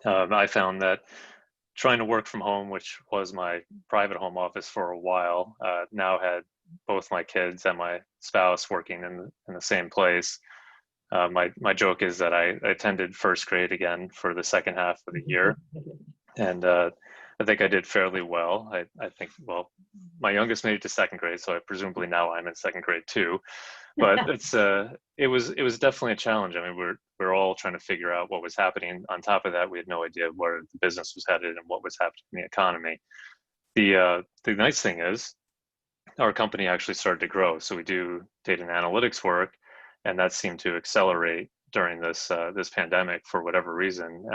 I found that trying to work from home, which was my private home office for a while, now had both my kids and my spouse working in the same place. My joke is that I attended first grade again for the second half of the year, and I think I did fairly well. I think, well, my youngest made it to second grade, so I presumably now I'm in second grade too. But it was definitely a challenge. I mean, we're all trying to figure out what was happening. On top of that, we had no idea where the business was headed and what was happening in the economy. The nice thing is our company actually started to grow. So we do data and analytics work, and that seemed to accelerate during this pandemic for whatever reason.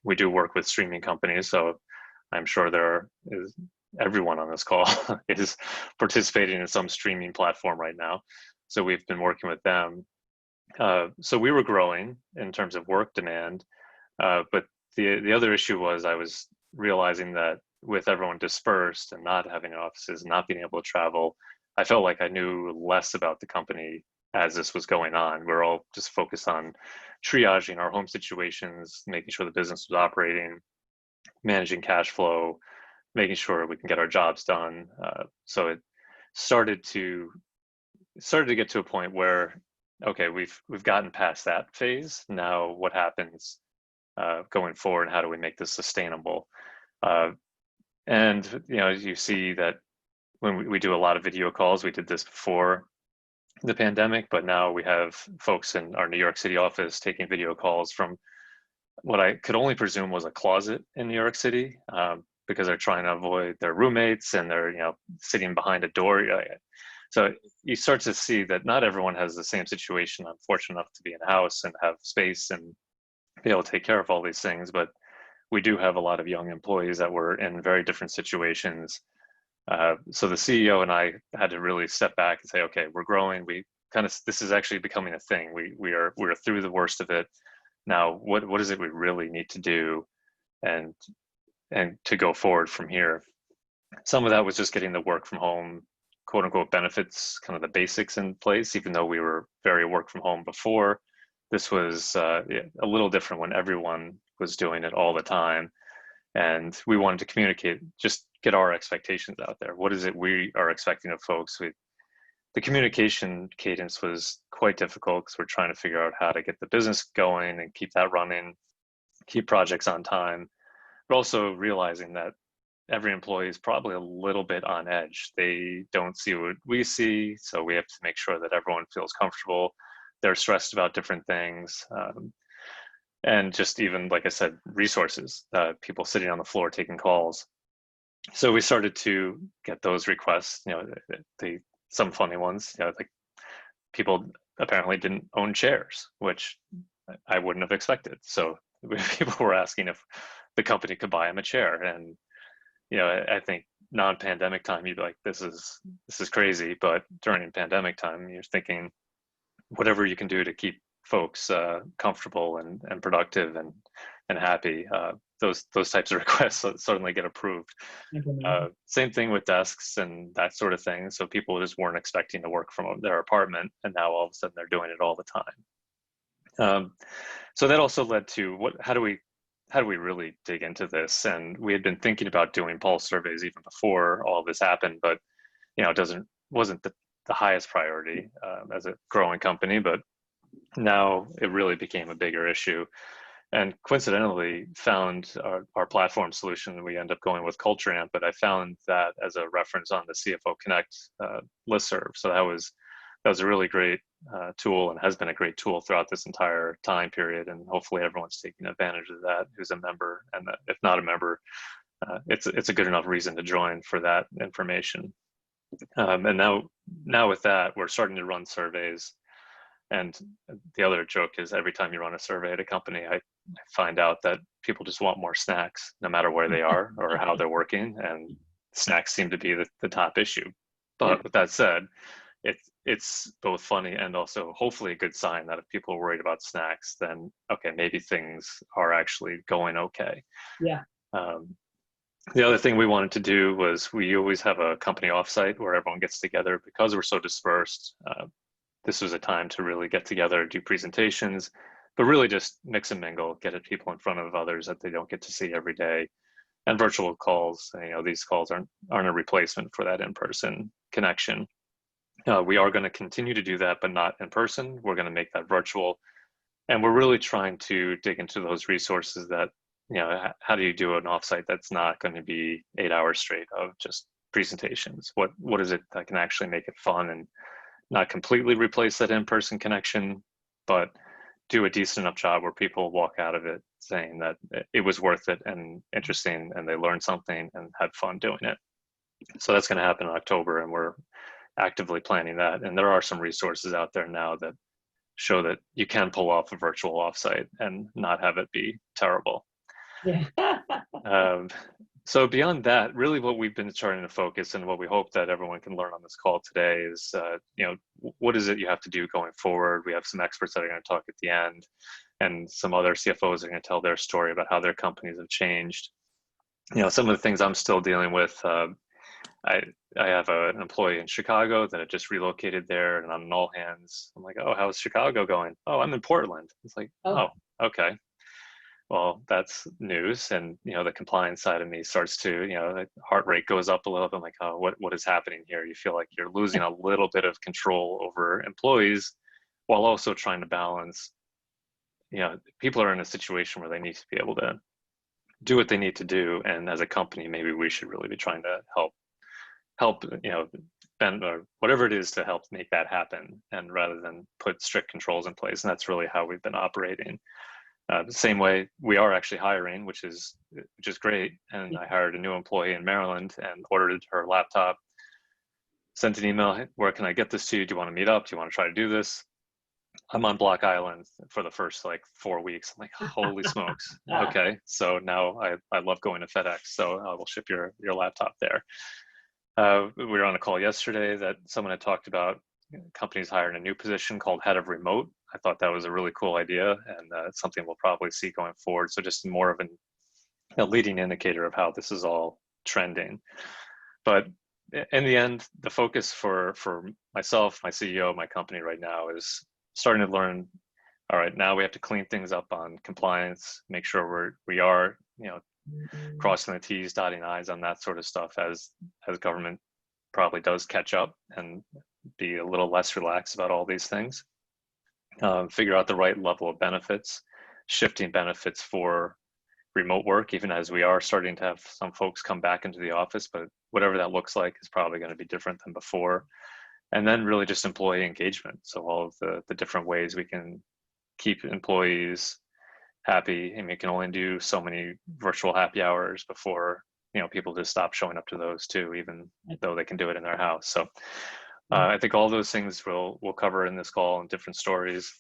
We do work with streaming companies, so I'm sure there is everyone on this call is participating in some streaming platform right now. So we've been working with them. So we were growing in terms of work demand, but the other issue was I was realizing that with everyone dispersed and not having offices, not being able to travel, I felt like I knew less about the company as this was going on. We're all just focused on triaging our home situations, making sure the business was operating, managing cash flow, making sure we can get our jobs done. So it started to get to a point where, okay, we've gotten past that phase. Now what happens going forward, and how do we make this sustainable? And you see that when we do a lot of video calls. We did this before the pandemic, but now we have folks in our New York City office taking video calls from what I could only presume was a closet in New York City, because they're trying to avoid their roommates and they're sitting behind a door. So you start to see that not everyone has the same situation. I'm fortunate enough to be in a house and have space and be able to take care of all these things, but we do have a lot of young employees that were in very different situations. So the CEO and I had to really step back and say, okay, we're growing. This is actually becoming a thing. We're through the worst of it. Now, what is it we really need to do, and to go forward from here? Some of that was just getting the work from home, quote unquote, benefits, kind of the basics in place, even though we were very work from home before. This was a little different when everyone was doing it all the time. And we wanted to communicate, just get our expectations out there. What is it we are expecting of folks? The communication cadence was quite difficult because we're trying to figure out how to get the business going and keep that running, keep projects on time, but also realizing that every employee is probably a little bit on edge. They don't see what we see, so we have to make sure that everyone feels comfortable. They're stressed about different things. And just even, like I said, resources, people sitting on the floor taking calls. So we started to get those requests, some funny ones, like people apparently didn't own chairs, which I wouldn't have expected. So people were asking if the company could buy them a chair. And, I think non-pandemic time, you'd be like, this is crazy. But during pandemic time, you're thinking whatever you can do to keep folks comfortable and productive and happy. Those types of requests certainly get approved. Same thing with desks and that sort of thing. So people just weren't expecting to work from their apartment, and now all of a sudden they're doing it all the time. So that also led to how do we really dig into this? And we had been thinking about doing pulse surveys even before all of this happened, but it wasn't the highest priority as a growing company. But now it really became a bigger issue, and coincidentally found our platform solution. We end up going with Culture Amp, but I found that as a reference on the CFO Connect listserv. So that was a really great tool, and has been a great tool throughout this entire time period. And hopefully everyone's taking advantage of that who's a member, and that if not a member, it's a good enough reason to join for that information. And now with that, we're starting to run surveys. And the other joke is every time you run a survey at a company, I find out that people just want more snacks, no matter where they are or how they're working. And snacks seem to be the top issue. But with that said, it's both funny and also hopefully a good sign that if people are worried about snacks, then okay, maybe things are actually going okay. Yeah. The other thing we wanted to do was we always have a company offsite where everyone gets together. Because we're so dispersed, this was a time to really get together, do presentations, but really just mix and mingle, get people in front of others that they don't get to see every day. And virtual calls, these calls aren't a replacement for that in-person connection. We are going to continue to do that, but not in person. We're going to make that virtual. And we're really trying to dig into those resources that, how do you do an offsite that's not going to be 8 hours straight of just presentations? What is it that can actually make it fun and not completely replace that in-person connection, but do a decent enough job where people walk out of it saying that it was worth it and interesting and they learned something and had fun doing it. So that's going to happen in October, and we're actively planning that. And there are some resources out there now that show that you can pull off a virtual offsite and not have it be terrible. Yeah. So beyond that, really what we've been starting to focus and what we hope that everyone can learn on this call today is, what is it you have to do going forward? We have some experts that are going to talk at the end, and some other CFOs are going to tell their story about how their companies have changed. Some of the things I'm still dealing with, I have an employee in Chicago that had just relocated there, and I'm an all hands. I'm like, oh, how's Chicago going? Oh, I'm in Portland. It's like, oh, okay. Well, that's news. And, the compliance side of me starts to, the heart rate goes up a little bit. I'm like, oh, what is happening here? You feel like you're losing a little bit of control over employees while also trying to balance, people are in a situation where they need to be able to do what they need to do. And as a company, maybe we should really be trying to help, bend or whatever it is to help make that happen. And rather than put strict controls in place. And that's really how we've been operating. The same way we are actually hiring, which is great. And I hired a new employee in Maryland and ordered her laptop, sent an email, hey, where can I get this to you? Do you want to meet up? Do you want to try to do this? I'm on Block Island for the first 4 weeks. I'm like, holy smokes. Okay. So now I love going to FedEx. So I will ship your laptop there. We were on a call yesterday that someone had talked about companies hiring a new position called head of remote. I thought that was a really cool idea, and it's something we'll probably see going forward. So just more of a leading indicator of how this is all trending. But in the end, the focus for myself, my CEO, my company right now is starting to learn, all right, now we have to clean things up on compliance, make sure we are, crossing the T's, dotting I's on that sort of stuff as government probably does catch up and be a little less relaxed about all these things. Figure out the right level of benefits, shifting benefits for remote work, even as we are starting to have some folks come back into the office, but whatever that looks like is probably going to be different than before. And then really just employee engagement. So all of the different ways we can keep employees happy. And we can only do so many virtual happy hours before, people just stop showing up to those too, even though they can do it in their house. So I think all those things we'll cover in this call and different stories,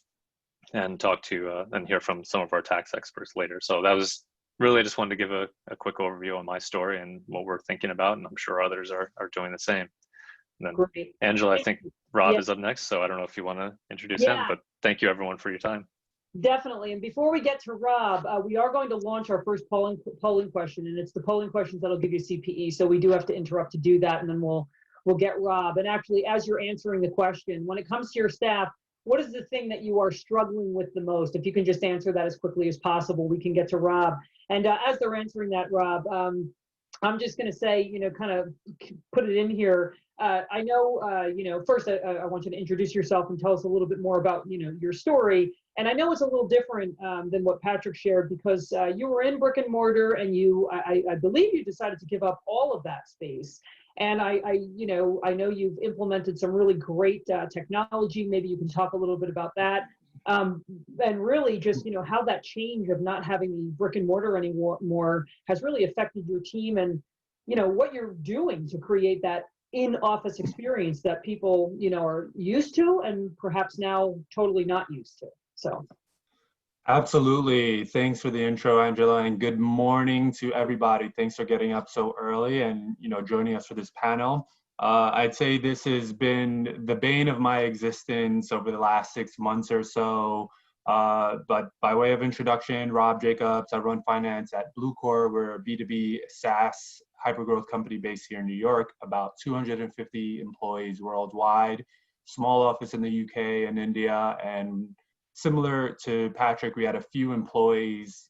and talk to and hear from some of our tax experts later. So that was really, I just wanted to give a quick overview on my story and what we're thinking about, and I'm sure others are doing the same. And then Great. Angela, I think Rob is up next, so I don't know if you want to introduce him, but thank you everyone for your time. Definitely. And before we get to Rob, we are going to launch our first polling question, and it's the polling questions that'll give you CPE. So we do have to interrupt to do that, and then we'll get Rob. And actually, as you're answering the question, when it comes to your staff, what is the thing that you are struggling with the most? If you can just answer that as quickly as possible, we can get to Rob. And as they're answering that, Rob, I'm just going to say, kind of put it in here. I know, first I want you to introduce yourself and tell us a little bit more about, your story. And I know it's a little different than what Patrick shared, because you were in brick and mortar, and I believe you decided to give up all of that space. And I know you've implemented some really great technology. Maybe you can talk a little bit about that. And really just, how that change of not having the brick and mortar anymore has really affected your team, and, what you're doing to create that in-office experience that people, are used to and perhaps now totally not used to. So. Absolutely. Thanks for the intro, Angela, and good morning to everybody. Thanks for getting up so early and, joining us for this panel. I'd say this has been the bane of my existence over the last 6 months or so. But by way of introduction, Rob Jacobs, I run finance at Bluecore. We're a B2B SaaS hypergrowth company based here in New York, about 250 employees worldwide, small office in the UK and India, and similar to Patrick, we had a few employees,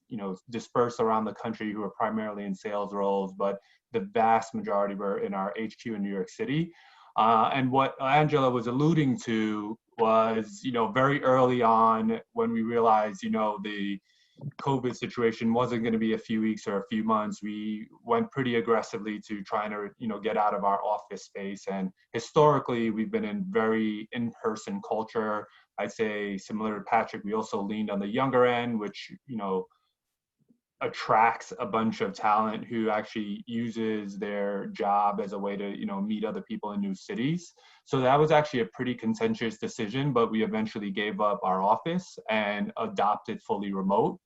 dispersed around the country who were primarily in sales roles, but the vast majority were in our HQ in New York City. And what Angela was alluding to was, very early on when we realized, the COVID situation wasn't going to be a few weeks or a few months, we went pretty aggressively to trying to, get out of our office space. And historically, we've been in very in-person culture. I'd say similar to Patrick, we also leaned on the younger end, which, attracts a bunch of talent who actually uses their job as a way to, meet other people in new cities. So that was actually a pretty contentious decision, but we eventually gave up our office and adopted fully remote.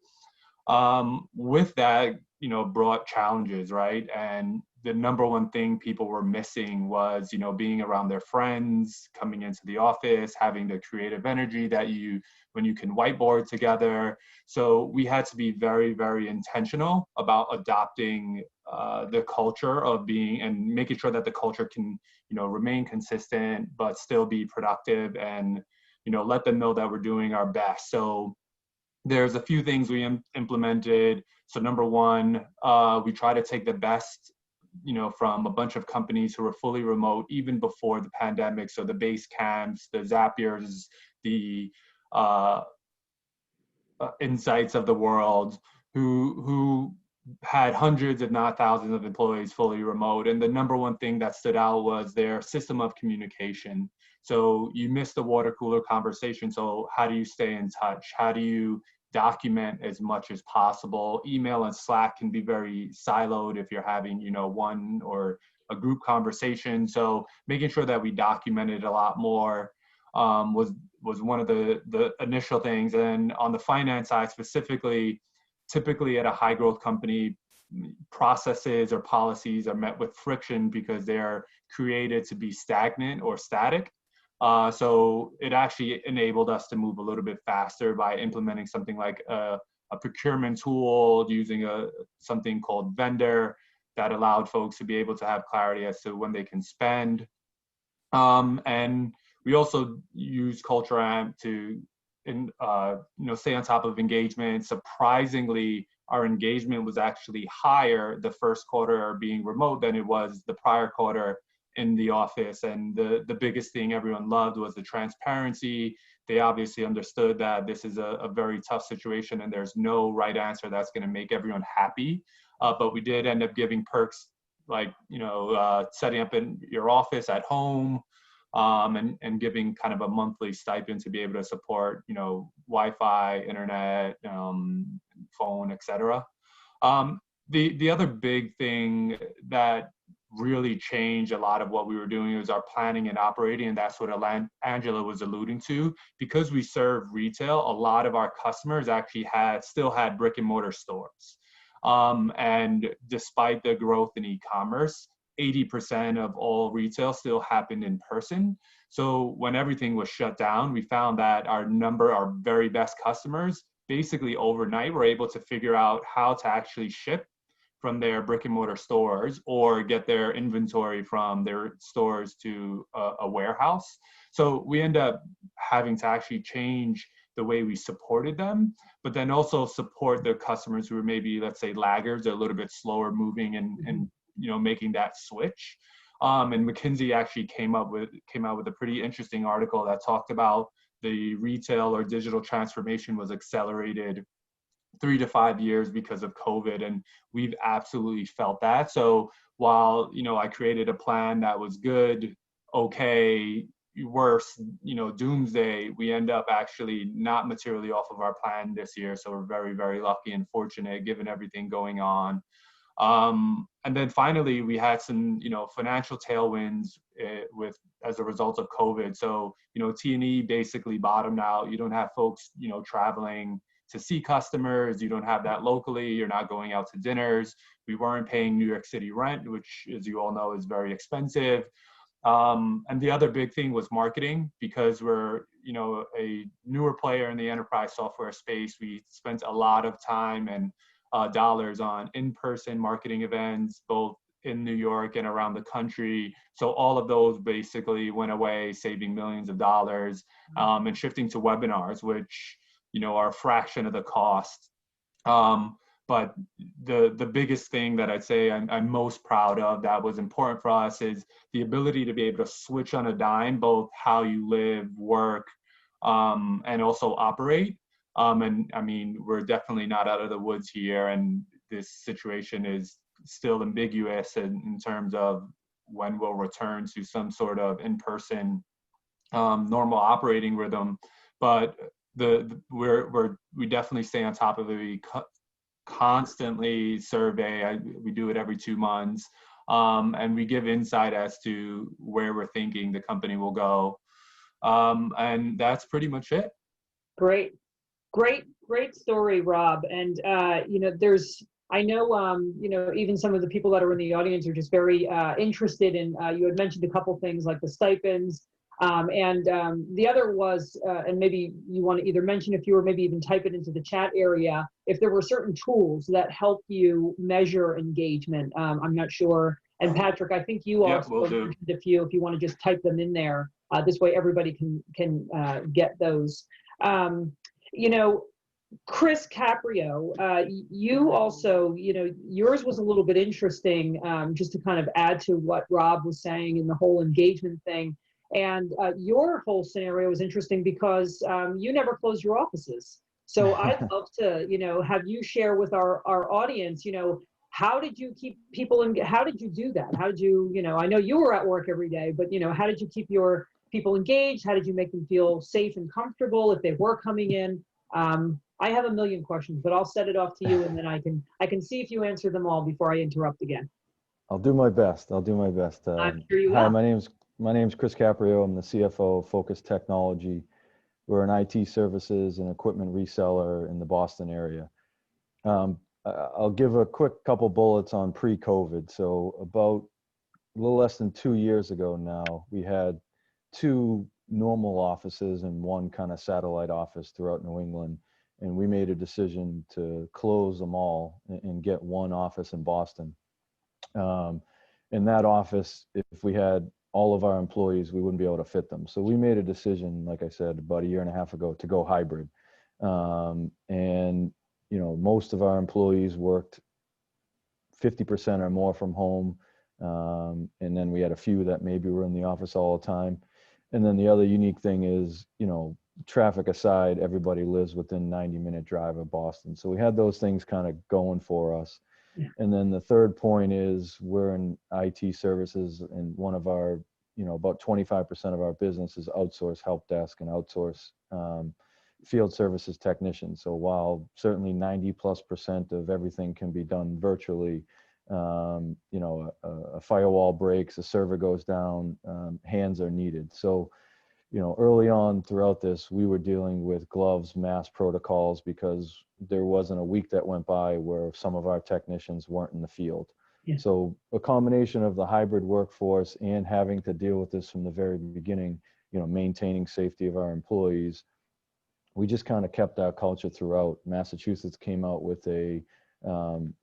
With that, brought challenges, right? And the number one thing people were missing was, being around their friends, coming into the office, having the creative energy that when you can whiteboard together. So we had to be very, very intentional about adopting the culture of being and making sure that the culture can, remain consistent, but still be productive and, let them know that we're doing our best. So there's a few things we implemented. So number one, we try to take the best, from a bunch of companies who were fully remote even before the pandemic. So the base camps, the Zapiers, the Insights of the world, who had hundreds, if not thousands, of employees fully remote. And the number one thing that stood out was their system of communication. So you missed the water cooler conversation. So how do you stay in touch? How do you document as much as possible? Email and Slack can be very siloed if you're having, one or a group conversation. So making sure that we documented a lot more was one of the initial things. And on the finance side specifically, typically at a high growth company, processes or policies are met with friction because they're created to be stagnant or static. So it actually enabled us to move a little bit faster by implementing something like a procurement tool, using something called vendor that allowed folks to be able to have clarity as to when they can spend. And we also use Culture Amp to stay on top of engagement. Surprisingly, our engagement was actually higher the first quarter being remote than it was the prior quarter in the office. And the biggest thing everyone loved was the transparency. They obviously understood that this is a very tough situation and there's no right answer that's going to make everyone happy. But we did end up giving perks like, setting up in your office at home, and giving kind of a monthly stipend to be able to support, Wi-Fi, internet, phone, etc. The other big thing that really changed a lot of what we were doing was our planning and operating, and that's what Angela was alluding to. Because we serve retail, a lot of our customers actually still had brick and mortar stores. And despite the growth in e-commerce, 80% of all retail still happened in person. So when everything was shut down, we found that our very best customers, basically overnight, were able to figure out how to actually ship from their brick and mortar stores or get their inventory from their stores to a warehouse. So we end up having to actually change the way we supported them, but then also support the customers who are maybe, let's say, laggards, a little bit slower moving and making that switch. And McKinsey actually came out with a pretty interesting article that talked about the retail or digital transformation was accelerated 3 to 5 years because of COVID, and we've absolutely felt that. So while I created a plan that was good, okay, worse, doomsday, we end up actually not materially off of our plan this year. So we're very, very lucky and fortunate given everything going on. And then finally, we had some, financial tailwinds as a result of COVID. So, T&E basically bottomed out. You don't have folks, traveling to see customers. You don't have that locally. You're not going out to dinners. We weren't paying New York City rent, which, as you all know, is very expensive. And the other big thing was marketing, because we're, a newer player in the enterprise software space. We spent a lot of time and dollars on in-person marketing events, both in New York and around the country. So all of those basically went away, saving millions of dollars, and shifting to webinars, which, are a fraction of the cost. But the biggest thing that I'd say I'm most proud of that was important for us is the ability to be able to switch on a dime, both how you live, work, and also operate. And I mean, we're definitely not out of the woods here, and this situation is still ambiguous in terms of when we'll return to some sort of in-person normal operating rhythm. But we definitely stay on top of it. We constantly survey. We do it every 2 months, and we give insight as to where we're thinking the company will go. And that's pretty much it. Great, great story, Rob. And I know, even some of the people that are in the audience are just very interested in. You had mentioned a couple things like the stipends, and the other was, and maybe you want to either mention a few or maybe even type it into the chat area, if there were certain tools that help you measure engagement. I'm not sure. And Patrick, I think you also mentioned a few. If you want to just type them in there, this way everybody can get those. Chris Caprio, you also, yours was a little bit interesting, just to kind of add to what Rob was saying in the whole engagement thing. And your whole scenario was interesting because you never closed your offices. So I'd love to, have you share with our audience, how did you keep people in, how did you do that? How did you, I know you were at work every day, but, how did you keep your people engaged? How did you make them feel safe and comfortable if they were coming in? I have a million questions, but I'll set it off to you, and then I can see if you answer them all before I interrupt again. I'll do my best. I'm sure you hi, will. my name's Chris Caprio. I'm the CFO of Focus Technology. We're an IT services and equipment reseller in the Boston area. I'll give a quick couple bullets on pre-COVID. So about a little less than 2 years ago now, we had 2 normal offices and 1 kind of satellite office throughout New England. And we made a decision to close them all and get 1 office in Boston. In that office, if we had all of our employees, we wouldn't be able to fit them. So we made a decision, like I said, about 1.5 years ago, to go hybrid. And, most of our employees worked 50% or more from home. And then we had a few that maybe were in the office all the time. And then the other unique thing is, traffic aside, everybody lives within 90-minute drive of Boston. So we had those things kind of going for us. Yeah. And then the third point is we're in IT services, and one of our, about 25% of our business is outsource help desk and outsource field services technicians. So while certainly 90+% of everything can be done virtually, a firewall breaks, a server goes down, hands are needed. So, early on throughout this, we were dealing with gloves, mask protocols, because there wasn't a week that went by where some of our technicians weren't in the field. Yeah. So a combination of the hybrid workforce and having to deal with this from the very beginning, maintaining safety of our employees, we just kind of kept our culture throughout. Massachusetts came out with a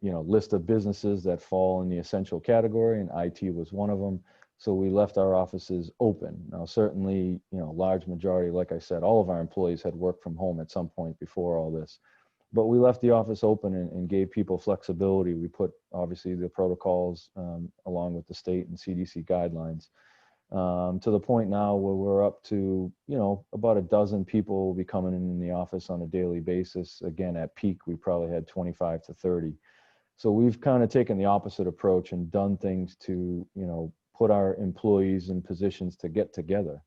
list of businesses that fall in the essential category, and IT was one of them. So we left our offices open. Now, certainly, large majority, like I said, all of our employees had worked from home at some point before all this. But we left the office open and gave people flexibility. We put, obviously, the protocols along with the state and CDC guidelines to the point now where we're up to, about a dozen people will be coming in the office on a daily basis. Again, at peak, we probably had 25 to 30. So we've kind of taken the opposite approach and done things to, put our employees in positions to get together.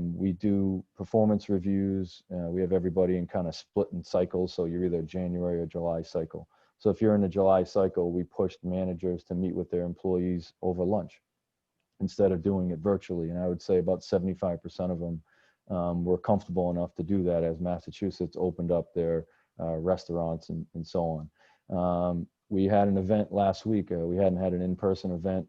We do performance reviews. We have everybody in kind of split in cycles. So you're either January or July cycle. So if you're in the July cycle, we pushed managers to meet with their employees over lunch instead of doing it virtually. And I would say about 75% of them were comfortable enough to do that as Massachusetts opened up their restaurants and so on. We had an event last week. We hadn't had an in-person event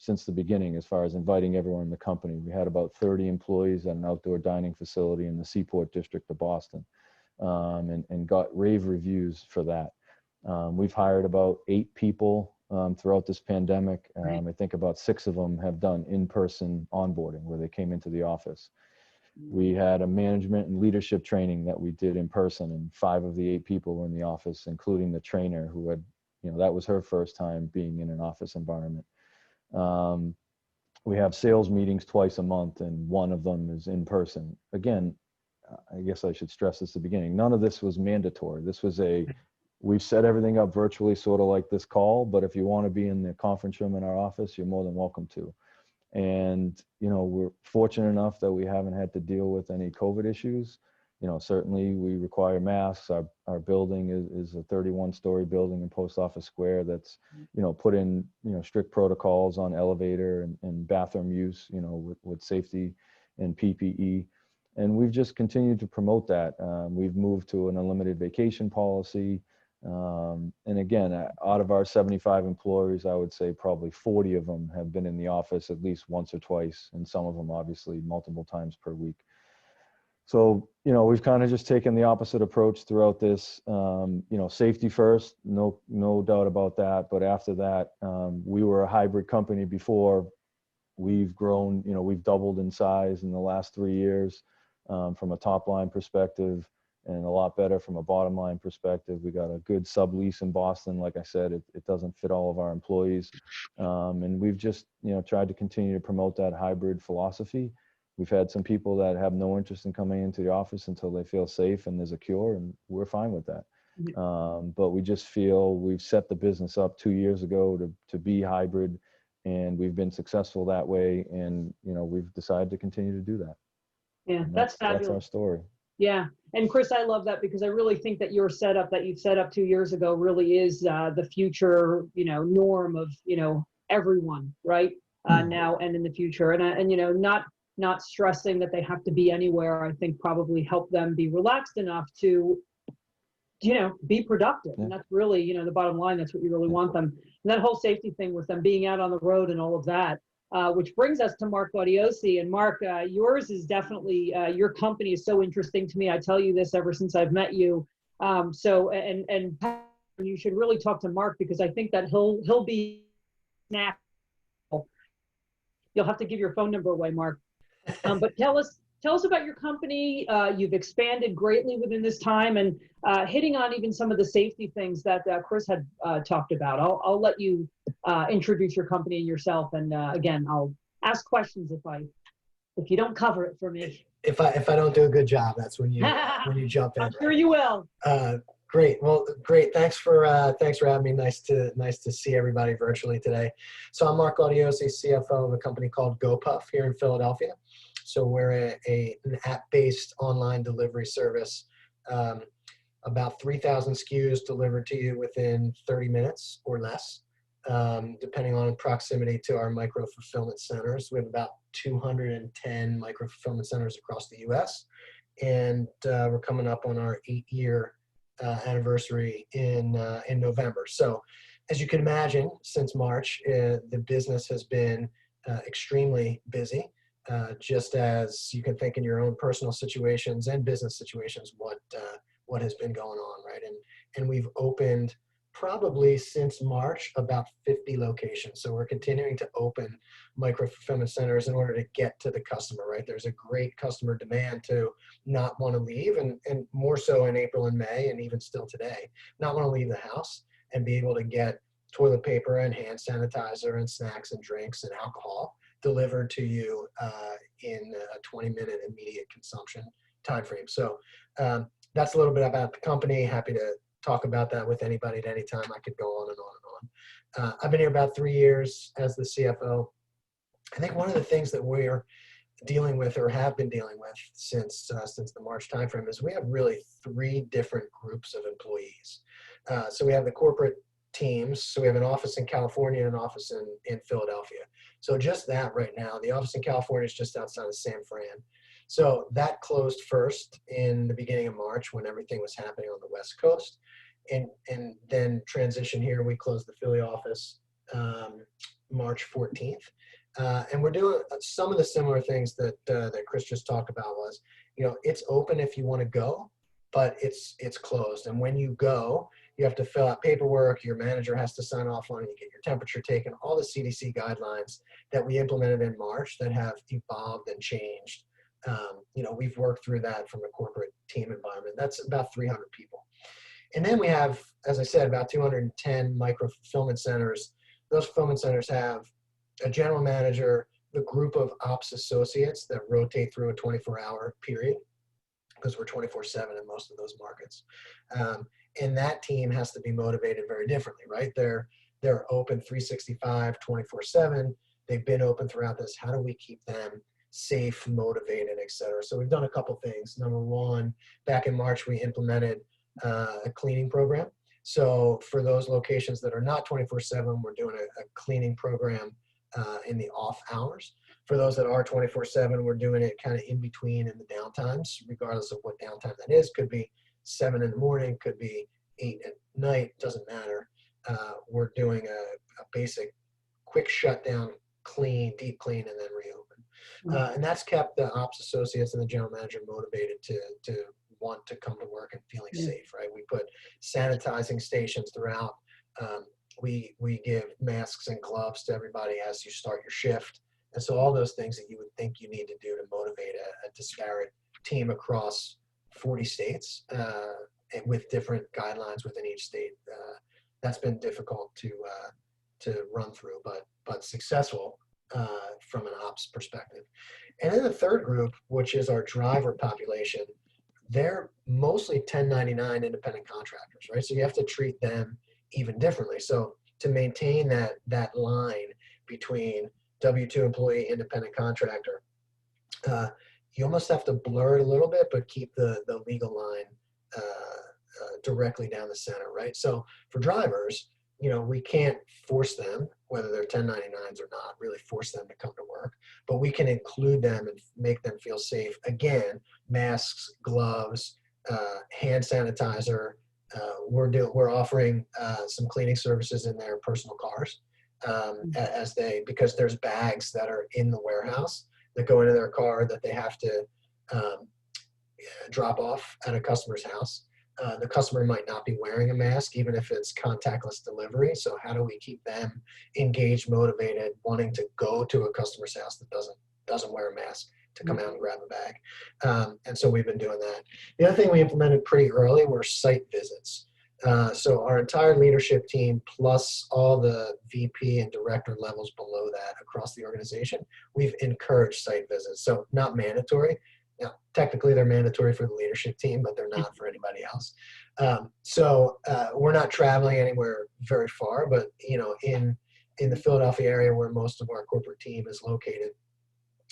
since the beginning as far as inviting everyone in the company. We had about 30 employees at an outdoor dining facility in the Seaport District of Boston and got rave reviews for that. We've hired about 8 people throughout this pandemic. I think about 6 of them have done in-person onboarding where they came into the office. We had a management and leadership training that we did in person, and 5 of the 8 people were in the office, including the trainer who had, that was her first time being in an office environment. We have sales meetings twice a month, and one of them is in person. Again, I guess I should stress this at the beginning. None of this was mandatory. This was we've set everything up virtually, sort of like this call, but if you want to be in the conference room in our office, you're more than welcome to. And, we're fortunate enough that we haven't had to deal with any COVID issues. Certainly we require masks. Our building is a 31-story building in Post Office Square that's, put in, strict protocols on elevator and bathroom use, with safety and PPE. And we've just continued to promote that. We've moved to an unlimited vacation policy. And again, out of our 75 employees, I would say probably 40 of them have been in the office at least once or twice, and some of them obviously multiple times per week. So, we've kind of just taken the opposite approach throughout this. Safety first, no doubt about that. But after that, we were a hybrid company before. We've grown, we've doubled in size in the last 3 years, from a top line perspective, and a lot better from a bottom line perspective. We got a good sublease in Boston. Like I said, it doesn't fit all of our employees. And we've just, tried to continue to promote that hybrid philosophy. We've had some people that have no interest in coming into the office until they feel safe and there's a cure, and we're fine with that. But we just feel we've set the business up 2 years ago to be hybrid, and we've been successful that way. And, we've decided to continue to do that. Yeah, that's fabulous. That's our story. Yeah. And Chris, I love that, because I really think that your setup that you've set up 2 years ago really is the future, norm of, everyone, right? Now and in the future. And not stressing that they have to be anywhere, I think probably help them be relaxed enough to, be productive. Yeah. And that's really, the bottom line. That's what you really want them. And that whole safety thing with them being out on the road and all of that. Which brings us to Mark Gaudiosi. And Mark, yours is definitely, your company is so interesting to me. I tell you this ever since I've met you. And you should really talk to Mark, because I think that he'll be snap. You'll have to give your phone number away, Mark. But tell us about your company. You've expanded greatly within this time, and hitting on even some of the safety things that Chris had talked about. I'll let you introduce your company and yourself, and again, I'll ask questions if you don't cover it for me. If I don't do a good job, that's when you jump in. I'm sure you will. Great. Well, great. Thanks for having me. Nice to see everybody virtually today. So I'm Mark Gaudiosi, CFO of a company called GoPuff here in Philadelphia. So we're an app-based online delivery service, about 3,000 SKUs delivered to you within 30 minutes or less, depending on proximity to our micro-fulfillment centers. We have about 210 micro-fulfillment centers across the U.S., and we're coming up on our 8-year anniversary in November. So as you can imagine, since March, the business has been extremely busy. Just as you can think in your own personal situations and business situations, what has been going on, right? And we've opened probably since March about 50 locations. So we're continuing to open micro-fulfillment centers in order to get to the customer, right? There's a great customer demand to not want to leave, and more so in April and May, and even still today, not want to leave the house and be able to get toilet paper and hand sanitizer and snacks and drinks and alcohol delivered to you in a 20-minute immediate consumption timeframe. So that's a little bit about the company. Happy to talk about that with anybody at any time. I could go on and on and on. I've been here about 3 years as the CFO. I think one of the things that we're dealing with, or have been dealing with since the March timeframe, is we have really 3 different groups of employees. So we have the corporate teams. So we have an office in California and an office in Philadelphia. So just that right now, the office in California is just outside of San Fran. So that closed first in the beginning of March when everything was happening on the West Coast. And then transition here, we closed the Philly office March 14th. And we're doing some of the similar things that Chris just talked about. Was, it's open if you want to go, but it's closed. And when you go, you have to fill out paperwork. Your manager has to sign off on it. You get your temperature taken. All the CDC guidelines that we implemented in March that have evolved and changed We've worked through that from a corporate team environment. That's about 300 people. And then we have, as I said, about 210 micro fulfillment centers. Those fulfillment centers have a general manager, the group of ops associates that rotate through a 24-hour period, because we're 24/7 in most of those markets. And that team has to be motivated very differently, right? They're open 365, 24/7. They've been open throughout this. How do we keep them safe, motivated, et cetera? So we've done a couple things. Number one, back in March, we implemented a cleaning program. So for those locations that are not 24/7, we're doing a cleaning program in the off hours. For those that are 24/7, we're doing it kind of in between in the downtimes, regardless of what downtime that is. Could be 7 in the morning, could be 8 at night, doesn't matter. We're doing a basic quick shutdown, clean, deep clean, and then reopen. And that's kept the ops associates and the general manager motivated to want to come to work and feeling safe, right? We put sanitizing stations throughout. We give masks and gloves to everybody as you start your shift. And so all those things that you would think you need to do to motivate a disparate team across 40 states and with different guidelines within each state, that's been difficult to run through, but successful from an ops perspective. And then the third group, which is our driver population, they're mostly 1099 independent contractors, right? So you have to treat them even differently. So to maintain that line between W-2 employee, independent contractor, you almost have to blur it a little bit, but keep the legal line directly down the center, right? So for drivers, we can't force them, whether they're 1099s or not, really force them to come to work, but we can include them and make them feel safe. Again, masks, gloves, hand sanitizer. We're offering some cleaning services in their personal cars because there's bags that are in the warehouse that go into their car that they have to drop off at a customer's house. The customer might not be wearing a mask, even if it's contactless delivery. So how do we keep them engaged, motivated, wanting to go to a customer's house that doesn't wear a mask to come out and grab a bag? And so we've been doing that. The other thing we implemented pretty early were site visits. So our entire leadership team, plus all the VP and director levels below that across the organization, we've encouraged site visits. So not mandatory. Now, technically they're mandatory for the leadership team, but they're not for anybody else. So we're not traveling anywhere very far, but in the Philadelphia area where most of our corporate team is located,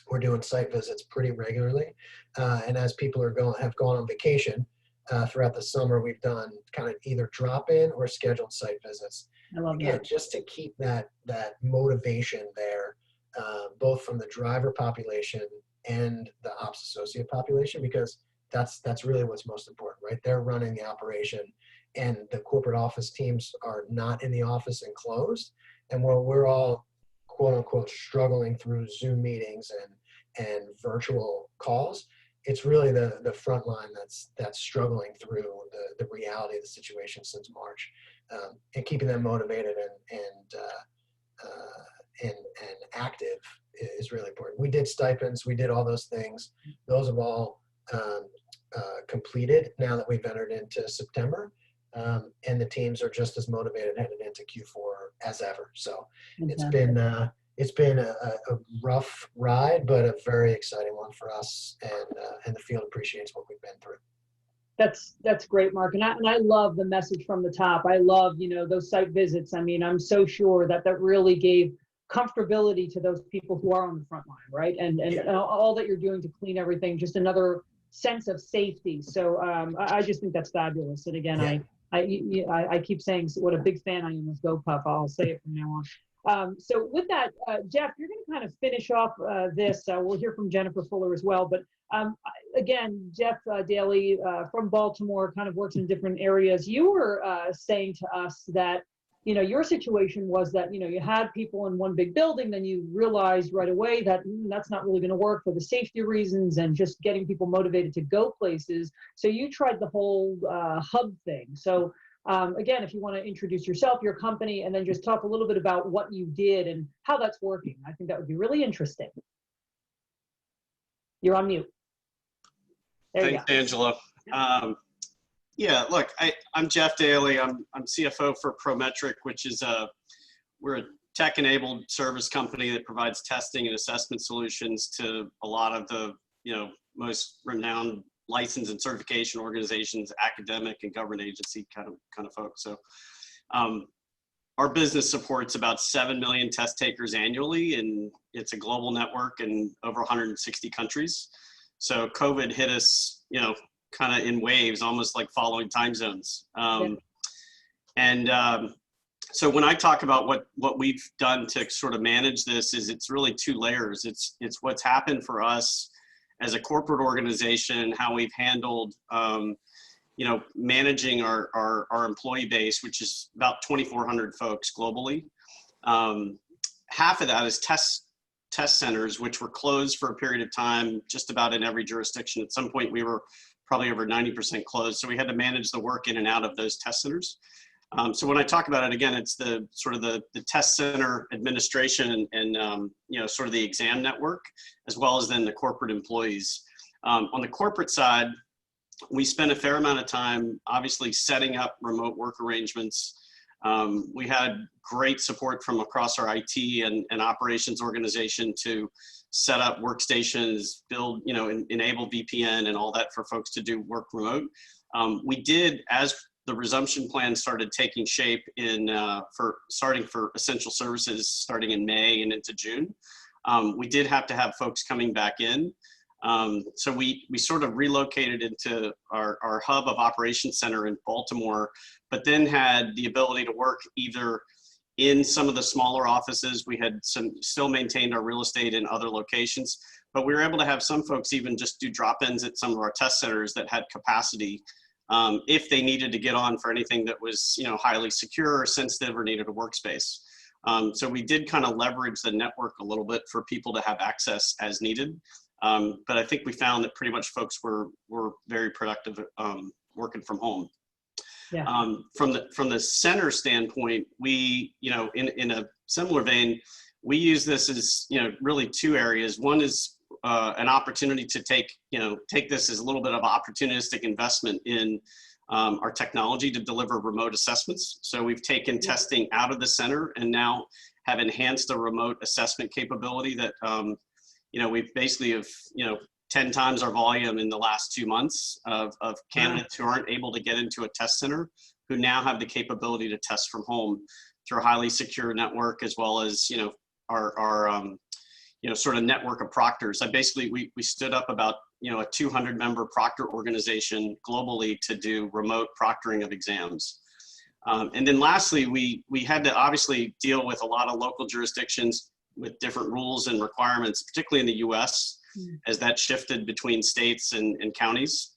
we're doing site visits pretty regularly. And as people have gone on vacation throughout the summer, we've done kind of either drop-in or scheduled site visits. I love Again, that. just to keep that motivation there, both from the driver population and the ops associate population, because that's really what's most important, right? They're running the operation, and the corporate office teams are not in the office and closed. And while we're all quote unquote struggling through Zoom meetings and virtual calls, it's really the front line that's struggling through the reality of the situation since March, and keeping them motivated and active is really important. We did stipends, we did all those things. Those have all completed now that we've entered into September, and the teams are just as motivated headed into Q4 as ever. So it's been a rough ride, but a very exciting one for us, and the field appreciates what we've been through. That's great, Mark. And I love the message from the top. I love, those site visits. I mean, I'm so sure that really gave comfortability to those people who are on the front line, right? And all that you're doing to clean everything, just another sense of safety. So I just think that's fabulous. And again, I keep saying what a big fan I am of GoPuff. I'll say it from now on. So with that, Jeff, you're going to kind of finish off this. We'll hear from Jennifer Fuller as well. But again, Jeff Daly from Baltimore kind of works in different areas. You were saying to us that, your situation was that, you had people in one big building, then you realized right away that that's not really going to work for the safety reasons and just getting people motivated to go places. So you tried the whole hub thing. So again, if you want to introduce yourself, your company, and then just talk a little bit about what you did and how that's working. I think that would be really interesting. You're on mute. There you Thanks, go. Angela. Yeah, look, I'm Jeff Daly. I'm CFO for Prometric, which is we're a tech-enabled service company that provides testing and assessment solutions to a lot of the most renowned license and certification organizations, academic and government agency kind of folks. So our business supports about 7 million test takers annually, and it's a global network in over 160 countries. So COVID hit us, kind of in waves, almost like following time zones. So when I talk about what we've done to sort of manage this, is it's really two layers. It's what's happened for us as a corporate organization, how we've handled, managing our employee base, which is about 2,400 folks globally. Half of that is test centers, which were closed for a period of time, just about in every jurisdiction. At some point, we were probably over 90% closed. So we had to manage the work in and out of those test centers. So when I talk about it, again, it's the sort of the test center administration and sort of the exam network, as well as then the corporate employees. On the corporate side, we spent a fair amount of time, obviously, setting up remote work arrangements. We had great support from across our IT and operations organization to set up workstations, build, enable VPN and all that for folks to do work remote. We did, as the resumption plan started taking shape starting for essential services starting in May and into June, we did have to have folks coming back in. So we sort of relocated into our hub of operations center in Baltimore, but then had the ability to work either in some of the smaller offices. We had still maintained our real estate in other locations, but we were able to have some folks even just do drop-ins at some of our test centers that had capacity if they needed to get on for anything that was highly secure or sensitive or needed a workspace. So we did kind of leverage the network a little bit for people to have access as needed. But I think we found that pretty much folks were very productive working from home. Yeah. From the center standpoint, we, in a similar vein, we use this as, really two areas. One is an opportunity to take this as a little bit of opportunistic investment in our technology to deliver remote assessments. So we've taken testing out of the center and now have enhanced a remote assessment capability that, we've basically have, 10 times our volume in the last 2 months of candidates who aren't able to get into a test center, who now have the capability to test from home through a highly secure network, as well as, our sort of network of proctors. We stood up about, a 200 member proctor organization globally to do remote proctoring of exams. And then lastly, we had to obviously deal with a lot of local jurisdictions with different rules and requirements, particularly in the US, as that shifted between states and counties.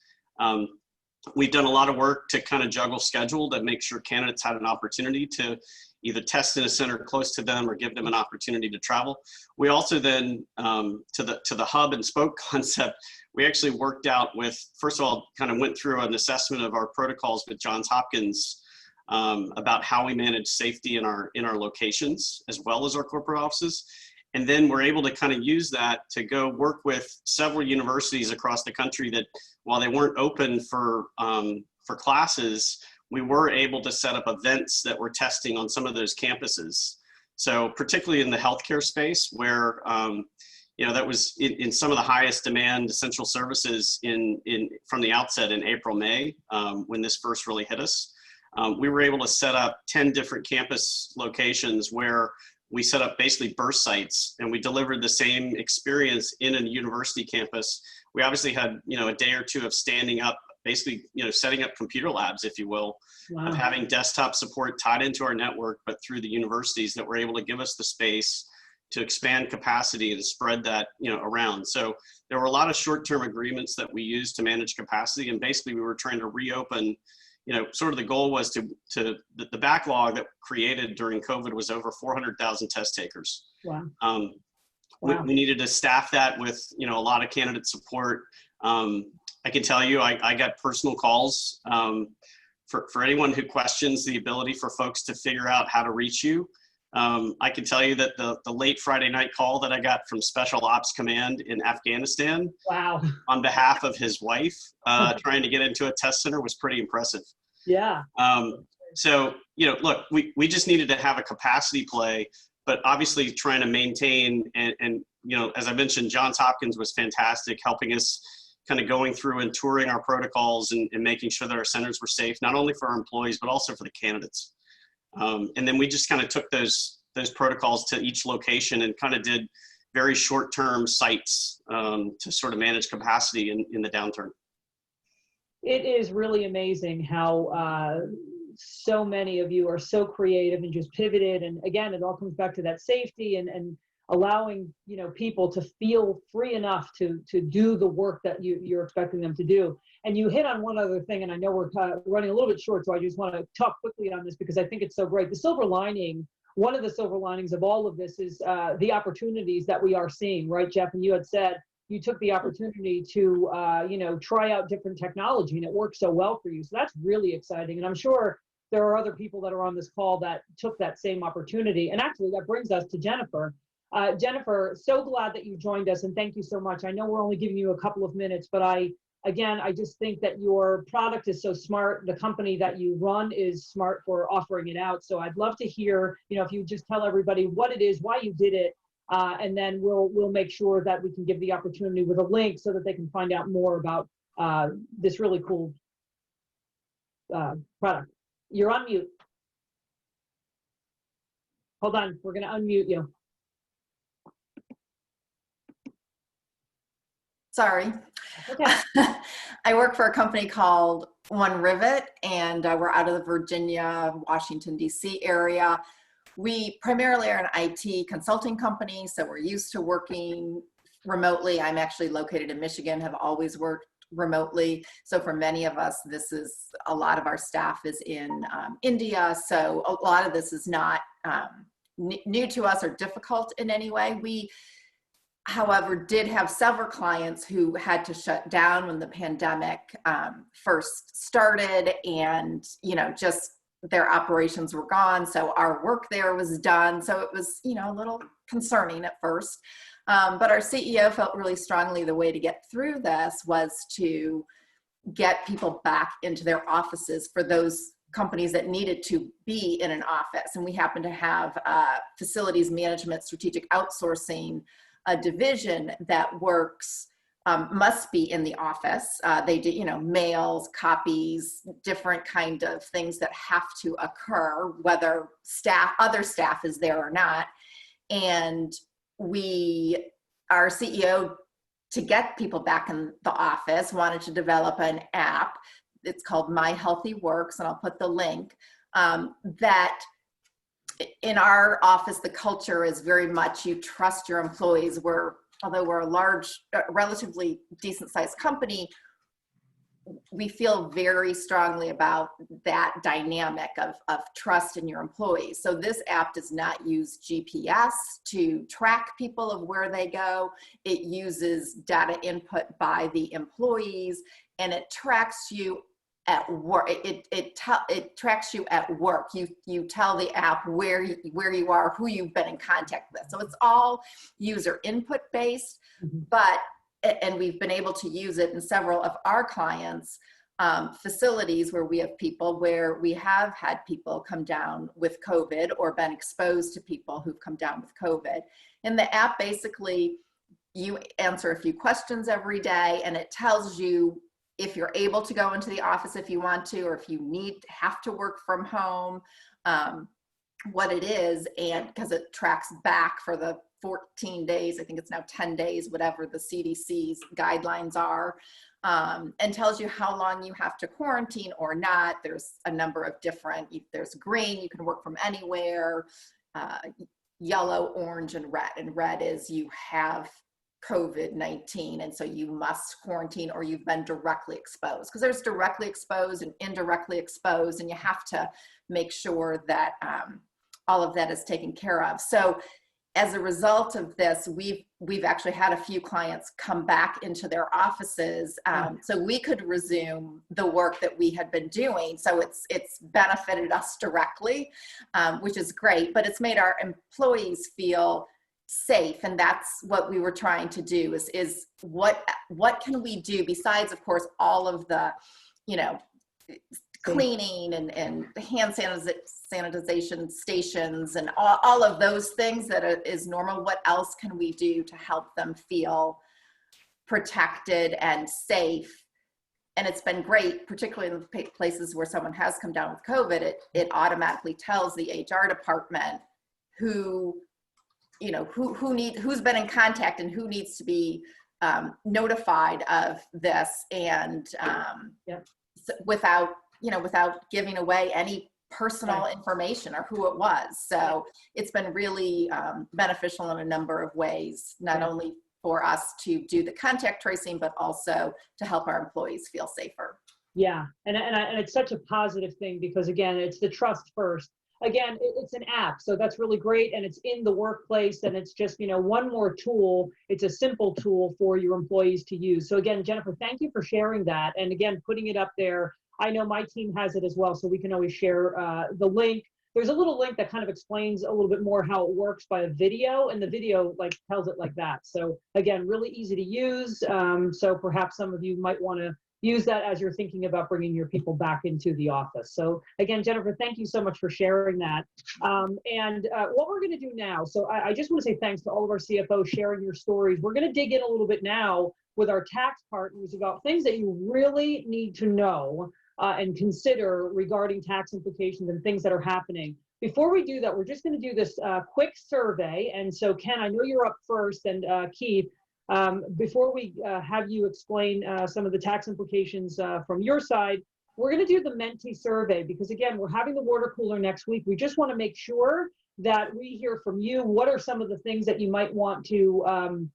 We've done a lot of work to kind of juggle schedule to make sure candidates had an opportunity to either test in a center close to them or give them an opportunity to travel. We also then, to the hub and spoke concept, we actually worked out with, first of all, kind of went through an assessment of our protocols with Johns Hopkins about how we manage safety in our locations, as well as our corporate offices. And then we're able to kind of use that to go work with several universities across the country that, while they weren't open for classes, we were able to set up events that were testing on some of those campuses. So particularly in the healthcare space, where that was in some of the highest demand essential services from the outset in April, May, when this first really hit us. We were able to set up 10 different campus locations where we set up basically burst sites, and we delivered the same experience in a university campus. We obviously had, a day or two of standing up, basically, setting up computer labs, if you will, of having desktop support tied into our network, but through the universities that were able to give us the space to expand capacity and spread that, around. So there were a lot of short-term agreements that we used to manage capacity, and basically we were trying to reopen. Sort of the goal was the backlog that created during COVID was over 400,000 test takers. Wow. We needed to staff that with, a lot of candidate support. I can tell you, I got personal calls for anyone who questions the ability for folks to figure out how to reach you. I can tell you that the late Friday night call that I got from Special Ops Command in Afghanistan Wow. on behalf of his wife trying to get into a test center was pretty impressive. Yeah. So, look, we just needed to have a capacity play, but obviously trying to maintain and as I mentioned, Johns Hopkins was fantastic, helping us kind of going through and touring our protocols and making sure that our centers were safe, not only for our employees, but also for the candidates. And then we just kind of took those protocols to each location and kind of did very short-term sites to sort of manage capacity in the downturn. It is really amazing how so many of you are so creative and just pivoted. And again, it all comes back to that safety and allowing people to feel free enough to do the work that you're expecting them to do. And you hit on one other thing, and I know we're running a little bit short, so I just want to talk quickly on this because I think it's so great. The silver lining, one of the silver linings of all of this is the opportunities that we are seeing, right, Jeff? And you had said you took the opportunity to try out different technology, and it worked so well for you. So that's really exciting. And I'm sure there are other people that are on this call that took that same opportunity. And actually, that brings us to Jennifer. Jennifer, so glad that you joined us, and thank you so much. I know we're only giving you a couple of minutes, but I just think that your product is so smart. The company that you run is smart for offering it out. So I'd love to hear, if you just tell everybody what it is, why you did it, and then we'll make sure that we can give the opportunity with a link so that they can find out more about this really cool product. You're on mute. Hold on, we're going to unmute you. Sorry. Okay. I work for a company called One Rivet, and we're out of the Virginia, Washington, D.C. area. We primarily are an IT consulting company, so we're used to working remotely. I'm actually located in Michigan, have always worked remotely. So for many of us, a lot of our staff is in India. So a lot of this is not new to us or difficult in any way. We, however, did have several clients who had to shut down when the pandemic first started, and just their operations were gone. So our work there was done. So it was a little concerning at first. But our CEO felt really strongly the way to get through this was to get people back into their offices for those companies that needed to be in an office. And we happen to have facilities management, strategic outsourcing, a division that works, must be in the office. They do, mails, copies, different kind of things that have to occur, whether other staff is there or not. And our CEO, to get people back in the office, wanted to develop an app. It's called My Healthy Works, and I'll put the link, that in our office, the culture is very much you trust your employees. Although we're a large, relatively decent sized company, we feel very strongly about that dynamic of trust in your employees. So this app does not use GPS to track people of where they go. It uses data input by the employees, and it tracks you at work. It tracks you at work. You tell the app where you are, who you've been in contact with. So it's all user input based, and we've been able to use it in several of our clients' facilities where we have people where we have had people come down with COVID or been exposed to people who've come down with COVID. And the app, basically, you answer a few questions every day, and it tells you if you're able to go into the office if you want to, or if you have to work from home, what it is, and because it tracks back for the 14 days, I think it's now 10 days, whatever the CDC's guidelines are, and tells you how long you have to quarantine or not. There's a number of different, there's green, you can work from anywhere, yellow, orange, and red. And red is you have COVID-19, and so you must quarantine or you've been directly exposed, because there's directly exposed and indirectly exposed, and you have to make sure that all of that is taken care of. So as a result of this, we've actually had a few clients come back into their offices, so we could resume the work that we had been doing. So it's benefited us directly, which is great, but it's made our employees feel safe, and that's what we were trying to do. Is what can we do besides, of course, all of the, you know, cleaning and hand sanitization stations and all of those things that is normal. What else can we do to help them feel protected and safe? And it's been great, particularly in the places where someone has come down with COVID. It automatically tells the HR department who, you know, who's been in contact and who needs to be notified of this, and without giving away any personal information or who it was. So it's been really beneficial in a number of ways, not only for us to do the contact tracing, but also to help our employees feel safer. Yeah, and it's such a positive thing, because again, it's the trust first. Again, it's an app, so that's really great, and it's in the workplace, and it's just, you know, one more tool. It's a simple tool for your employees to use. So again, Jennifer, thank you for sharing that, and again, putting it up there. I know my team has it as well, so we can always share the link. There's a little link that kind of explains a little bit more how it works by a video, and the video like tells it like that. So again, really easy to use. So perhaps some of you might want to use that as you're thinking about bringing your people back into the office. So again, Jennifer, thank you so much for sharing that. And what we're going to do now, so I just want to say thanks to all of our CFOs sharing your stories. We're going to dig in a little bit now with our tax partners about things that you really need to know and consider regarding tax implications and things that are happening. Before we do that, we're just going to do this quick survey. And so, Ken, I know you're up first, and Keith, before we have you explain some of the tax implications from your side, we're going to do the Menti survey, because again, we're having the water cooler next week. We just want to make sure that we hear from you. What are some of the things that you might want to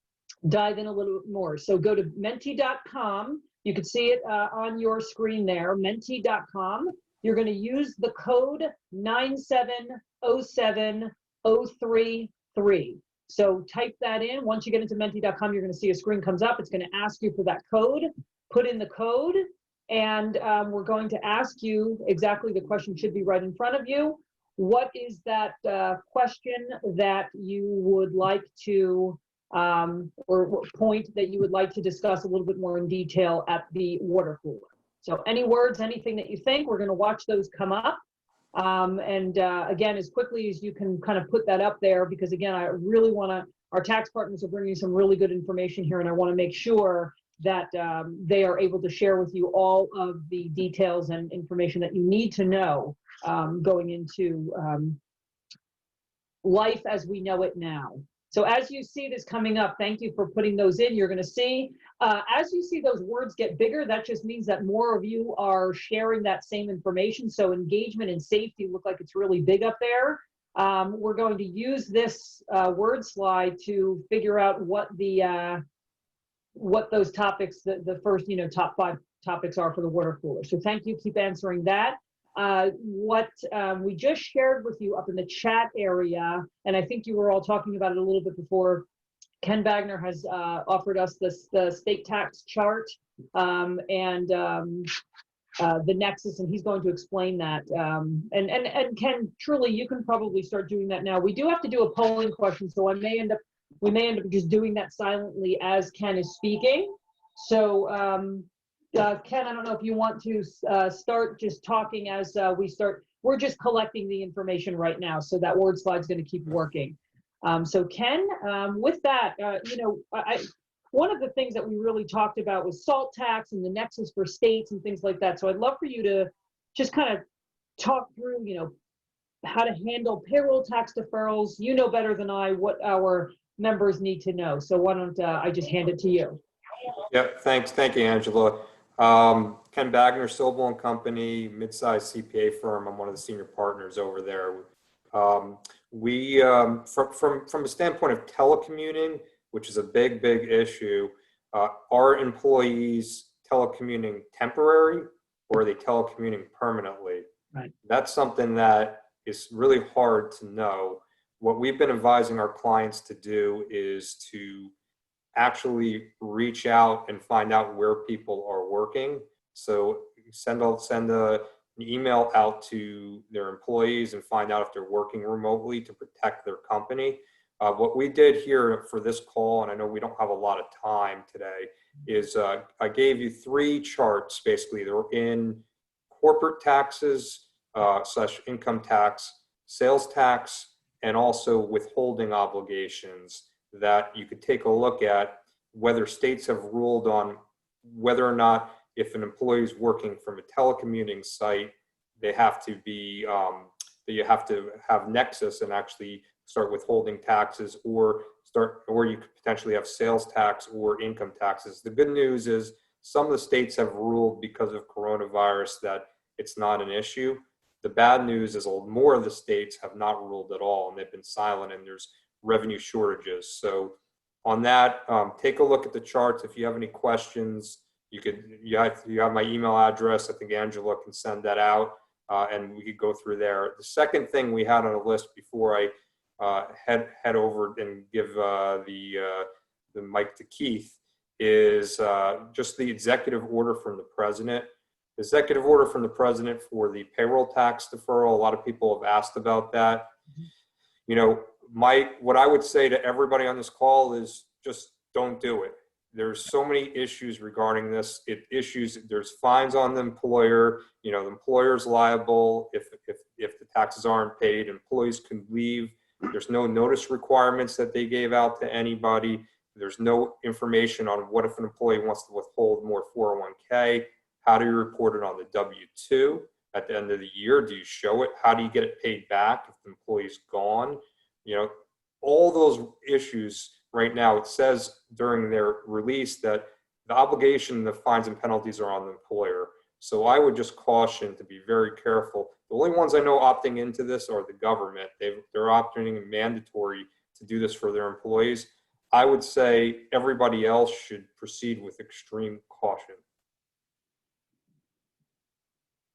dive in a little bit more? So go to menti.com. You can see it on your screen there, menti.com. You're going to use the code 9707033. So type that in. Once you get into menti.com, you're going to see a screen comes up. It's going to ask you for that code. Put in the code, and we're going to ask you exactly, the question should be right in front of you. What is that question that you would like to, or point that you would like to discuss a little bit more in detail at the water cooler? So any words, anything that you think, we're going to watch those come up. Again, as quickly as you can kind of put that up there, because again, I really want to, our tax partners are bringing some really good information here, and I want to make sure that they are able to share with you all of the details and information that you need to know going into life as we know it now. So as you see this coming up, thank you for putting those in. You're going to see, as you see those words get bigger, that just means that more of you are sharing that same information. So engagement and safety look like it's really big up there. We're going to use this word slide to figure out what the what those topics, the first, you know, top 5 topics are for the water cooler. So thank you. Keep answering that. What we just shared with you up in the chat area, and I think you were all talking about it a little bit before, Ken Bagner has offered us the state tax chart and the nexus, and he's going to explain that. And Ken, truly, you can probably start doing that now. We do have to do a polling question, so we may end up just doing that silently as Ken is speaking. So Ken, I don't know if you want to start just talking as we start. We're just collecting the information right now, so that word slide's going to keep working. So Ken, with that, you know, one of the things that we really talked about was SALT tax and the nexus for states and things like that. So I'd love for you to just kind of talk through, you know, how to handle payroll tax deferrals. You know better than I what our members need to know. So why don't I just hand it to you? Yep, thanks. Thank you, Angela. Ken Bagner, Sobel and Company, mid-sized CPA firm. I'm one of the senior partners over there. We, from a standpoint of telecommuting, which is a big issue, are employees telecommuting temporary, or are they telecommuting permanently? Right. That's something that is really hard to know. what we've been advising our clients to do is to actually reach out and find out where people are working. So send an email out to their employees and find out if they're working remotely to protect their company. What we did here for this call, and I know we don't have a lot of time today, is I gave you 3 charts. Basically, they're in corporate taxes / income tax, sales tax, and also withholding obligations that you could take a look at whether states have ruled on whether or not if an employee is working from a telecommuting site, they have to be, that you have to have nexus and actually start withholding taxes, or you could potentially have sales tax or income taxes. The good news is some of the states have ruled because of coronavirus that it's not an issue. The bad news is more of the states have not ruled at all, and they've been silent, and there's revenue shortages. So on that, take a look at the charts. If you have any questions, you have my email address. I think Angela can send that out, and we could go through there. The second thing we had on a list before I head over and give the mic to Keith is just the executive order from the president. Executive order from the president for the payroll tax deferral. A lot of people have asked about that. You know, what I would say to everybody on this call is just don't do it. There's so many issues regarding this. There's fines on the employer. You know, the employer's liable if the taxes aren't paid. Employees can leave. There's no notice requirements that they gave out to anybody. There's no information on what if an employee wants to withhold more 401k. How do you report it on the W-2 at the end of the year? Do you show it? How do you get it paid back if the employee's gone? You know, all those issues right now, it says during their release that the obligation, the fines and penalties are on the employer. So I would just caution to be very careful. The only ones I know opting into this are the government. They're opting mandatory to do this for their employees. I would say everybody else should proceed with extreme caution.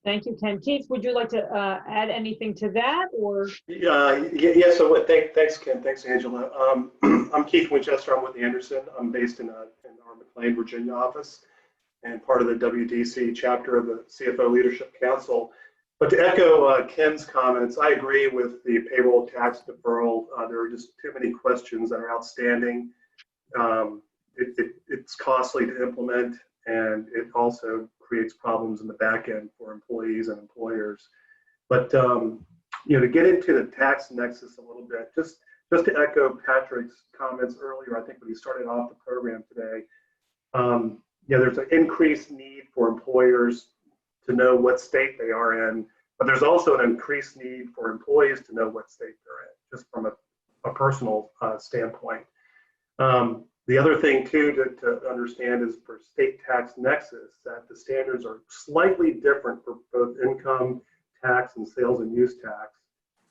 Thank you, Ken. Keith, would you like to add anything to that, or? Yeah, so thanks, Ken. Thanks, Angela. I'm Keith Winchester. I'm with Anderson. I'm based in our McLean, Virginia office and part of the WDC chapter of the CFO Leadership Council. But to echo Ken's comments, I agree with the payroll tax deferral. There are just too many questions that are outstanding. It's costly to implement, and it also creates problems in the back end for employees and employers. But you know, to get into the tax nexus a little bit, just to echo Patrick's comments earlier, I think when he started off the program today, yeah, there's an increased need for employers to know what state they are in, but there's also an increased need for employees to know what state they're in, just from a personal standpoint. The other thing too to understand is for state tax nexus that the standards are slightly different for both income tax and sales and use tax.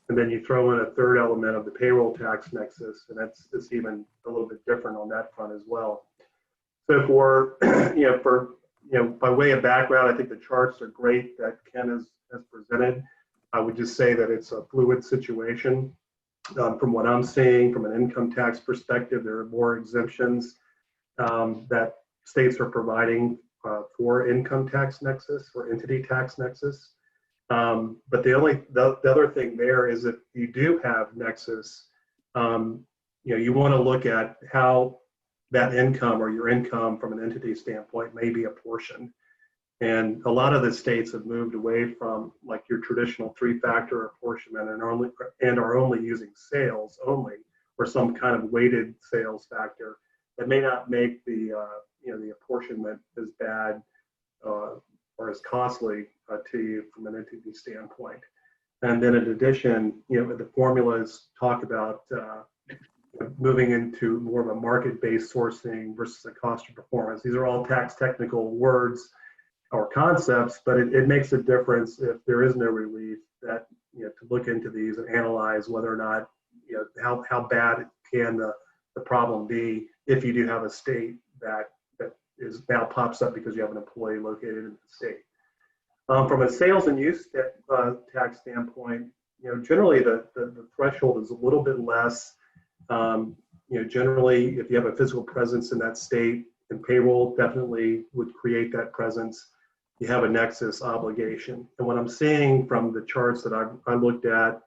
And then you throw in a third element of the payroll tax nexus, and it's even a little bit different on that front as well. So by way of background, I think the charts are great that Ken has presented. I would just say that it's a fluid situation. From what I'm seeing from an income tax perspective, there are more exemptions that states are providing for income tax nexus or entity tax nexus. But the other thing there is if you do have nexus, you want to look at how that income or your income from an entity standpoint may be apportioned. And a lot of the states have moved away from like your traditional 3-factor apportionment and are only using sales only, or some kind of weighted sales factor that may not make the the apportionment as bad or as costly to you from an entity standpoint. And then in addition, the formulas talk about moving into more of a market-based sourcing versus a cost of performance. These are all tax technical words or concepts, but it makes a difference if there is no relief that, to look into these and analyze whether or not, how bad can the problem be if you do have a state that is now pops up because you have an employee located in the state. From a sales and use tax standpoint, generally the threshold is a little bit less. Generally, if you have a physical presence in that state, and payroll definitely would create that presence, you have a nexus obligation. And what I'm seeing from the charts that I looked at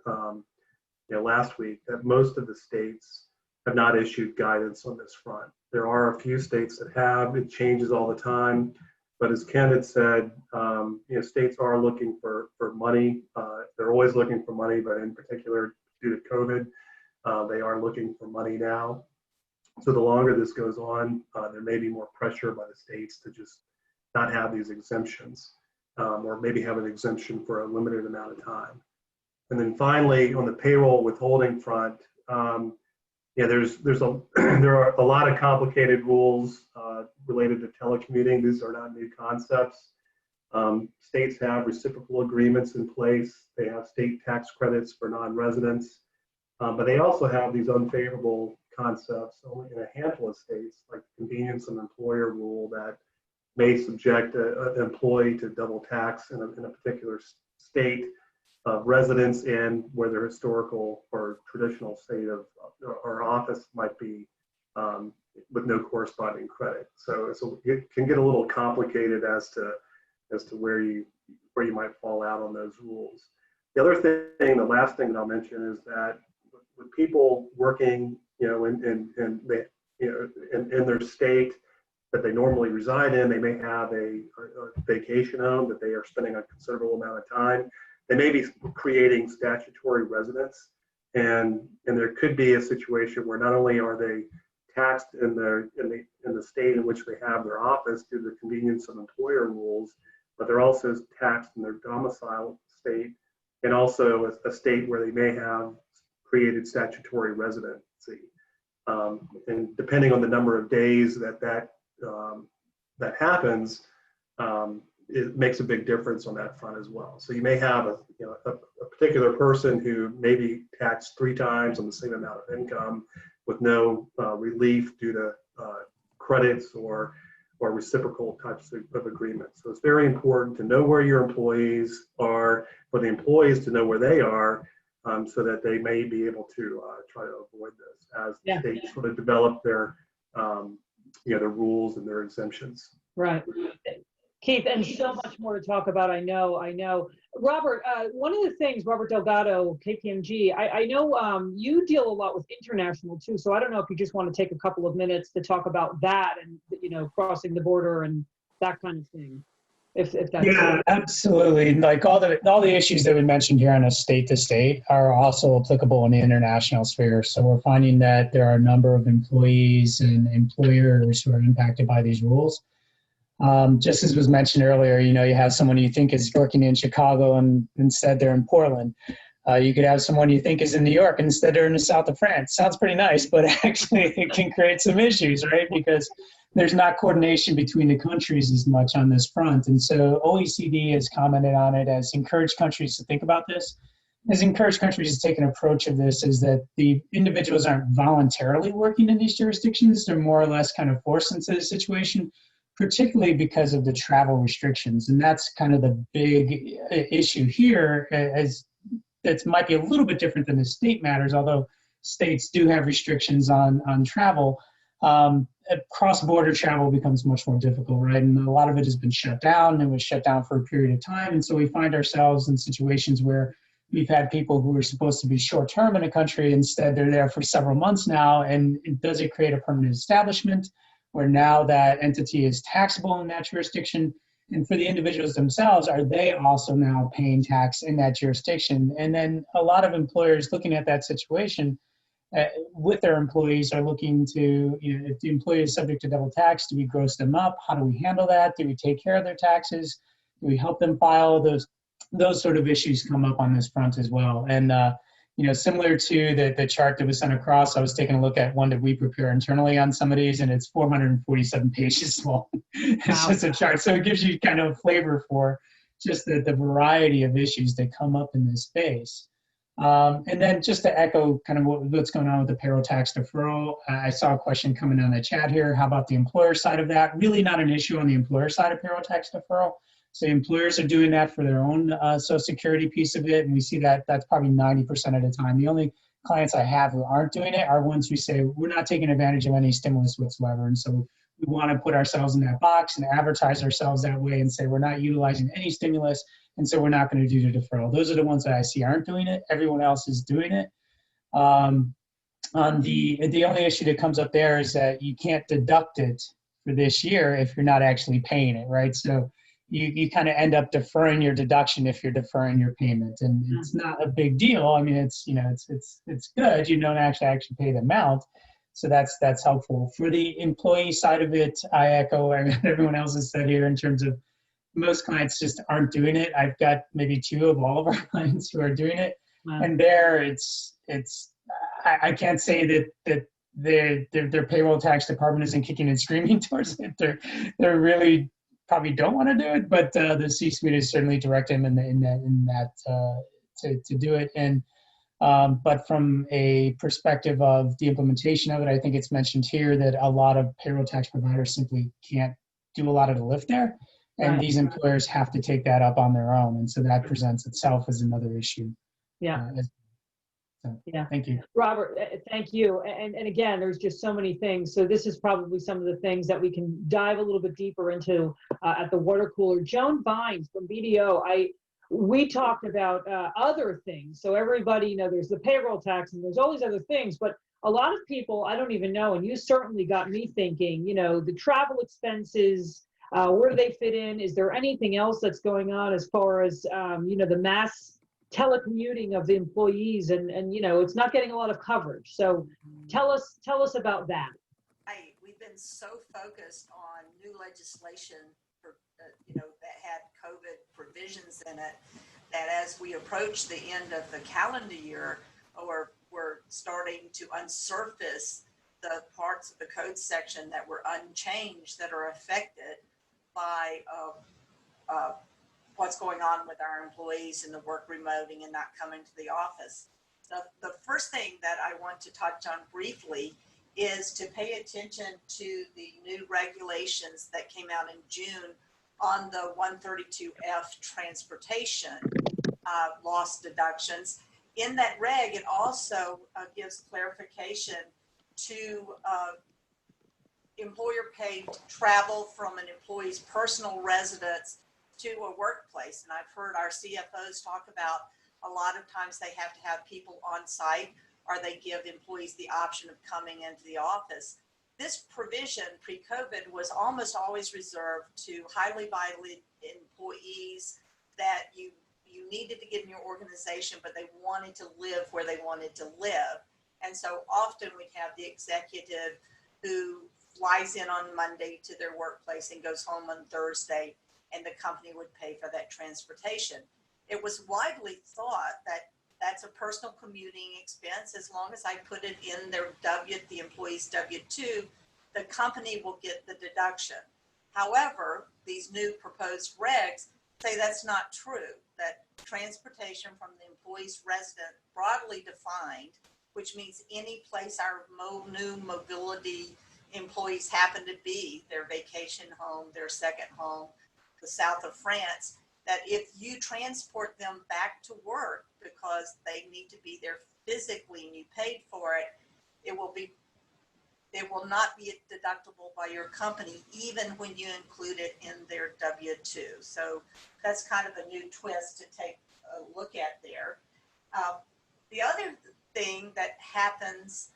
last week, that most of the states have not issued guidance on this front. There are a few states that have. It changes all the time. But as Ken had said, states are looking for money. They're always looking for money, but in particular, due to COVID, they are looking for money now. So the longer this goes on, there may be more pressure by the states to just not have these exemptions, or maybe have an exemption for a limited amount of time. And then finally, on the payroll withholding front, there are a lot of complicated rules related to telecommuting. These are not new concepts. States have reciprocal agreements in place. They have state tax credits for non-residents, but they also have these unfavorable concepts only in a handful of states, like the convenience of employer rule that may subject an employee to double tax in a particular state of residence and where their historical or traditional state of or office might be with no corresponding credit. So it can get a little complicated as to where you might fall out on those rules. The other thing, the last thing that I'll mention is that with people working, in their state that they normally reside in, they may have a vacation home that they are spending a considerable amount of time. They may be creating statutory residence, and there could be a situation where not only are they taxed in the state in which they have their office due to the convenience of employer rules, but they're also taxed in their domicile state and also a state where they may have created statutory residency. And depending on the number of days that happens, it makes a big difference on that front as well. So you may have a particular person who may be taxed 3 times on the same amount of income with no relief due to credits or reciprocal types of agreements. So it's very important to know where your employees are, for the employees to know where they are, so that they may be able to try to avoid this as they sort of develop their their rules and their exemptions. Right. Keith, and so much more to talk about. I know. Robert, one of the things, Robert Delgado, KPMG, I know you deal a lot with international too. So I don't know if you just want to take a couple of minutes to talk about that and, crossing the border and that kind of thing. If that's absolutely. Like all the issues that we mentioned here on a state to state are also applicable in the international sphere. So we're finding that there are a number of employees and employers who are impacted by these rules. Just as was mentioned earlier, you have someone you think is working in Chicago and instead they're in Portland. You could have someone you think is in New York and instead they're in the south of France. Sounds pretty nice, but actually it can create some issues, right? Because there's not coordination between the countries as much on this front. And so OECD has commented on it, as encouraged countries to think about this. As encouraged countries to take an approach of this is that the individuals aren't voluntarily working in these jurisdictions. They're more or less kind of forced into the situation, particularly because of the travel restrictions. And that's kind of the big issue here, as that might be a little bit different than the state matters, although states do have restrictions on travel. Cross-border travel becomes much more difficult, right? And a lot of it has been shut down. It was shut down for a period of time. And so we find ourselves in situations where we've had people who are supposed to be short-term in a country, instead they're there for several months now. And does it create a permanent establishment where now that entity is taxable in that jurisdiction? And for the individuals themselves, are they also now paying tax in that jurisdiction? And then a lot of employers looking at that situation with their employees are looking to, if the employee is subject to double tax, do we gross them up? How do we handle that? Do we take care of their taxes? Do we help them file? Those sort of issues come up on this front as well. And similar to the chart that was sent across, I was taking a look at one that we prepare internally on some of these, and it's 447 pages long. It's just a chart. So it gives you kind of a flavor for just the variety of issues that come up in this space. And then just to echo kind of what's going on with the payroll tax deferral, I saw a question coming on the chat here. How about the employer side of that? Really not an issue on the employer side of payroll tax deferral. So employers are doing that for their own Social Security piece of it, and we see that that's probably 90% of the time. The only clients I have who aren't doing it are ones who say, we're not taking advantage of any stimulus whatsoever. And so we want to put ourselves in that box and advertise ourselves that way and say, we're not utilizing any stimulus, and so we're not going to do the deferral. Those are the ones that I see aren't doing it. Everyone else is doing it. On the only issue that comes up there is that you can't deduct it for this year if you're not actually paying it, right? So you kind of end up deferring your deduction if you're deferring your payment, and it's not a big deal. I mean, it's good. You don't actually pay the amount, so that's helpful. For the employee side of it, I echo what everyone else has said here in terms of most clients just aren't doing it. I've got maybe 2 of all of our clients who are doing it, and there it's I can't say that their payroll tax department isn't kicking and screaming towards it. They're really probably don't want to do it, but the C-suite is certainly directing them in that to do it. And but from a perspective of the implementation of it, I think it's mentioned here that a lot of payroll tax providers simply can't do a lot of the lift there, and these employers have to take that up on their own, and so that presents itself as another issue. Yeah. Yeah. Thank you, Robert. Thank you. And again, there's just so many things. So this is probably some of the things that we can dive a little bit deeper into at the water cooler. Joan Vines from BDO. We talked about other things. So everybody, there's the payroll tax and there's all these other things, but a lot of people, I don't even know. And you certainly got me thinking, the travel expenses, where do they fit in? Is there anything else that's going on as far as, the mass telecommuting of the employees and it's not getting a lot of coverage. So tell us about that. We've been so focused on new legislation for, that had COVID provisions in it, that as we approach the end of the calendar year, we're starting to unsurface the parts of the code section that were unchanged that are affected by what's going on with our employees and the work remoting and not coming to the office. The first thing that I want to touch on briefly is to pay attention to the new regulations that came out in June on the 132F transportation loss deductions. In that reg, it also gives clarification to employer paid travel from an employee's personal residence to a workplace. And I've heard our CFOs talk about a lot of times they have to have people on site, or they give employees the option of coming into the office. This provision pre-COVID was almost always reserved to highly valued employees that you needed to get in your organization, but they wanted to live where they wanted to live. And so often we'd have the executive who flies in on Monday to their workplace and goes home on Thursday, and the company would pay for that transportation. It was widely thought that that's a personal commuting expense. As long as I put it in the employee's W-2, the company will get the deduction. However, these new proposed regs say that's not true, that transportation from the employee's residence, broadly defined, which means any place our new mobility employees happen to be, their vacation home, their second home, the south of France, that if you transport them back to work because they need to be there physically and you paid for it, it will not be deductible by your company, even when you include it in their W-2. So that's kind of a new twist to take a look at there. The other thing that happens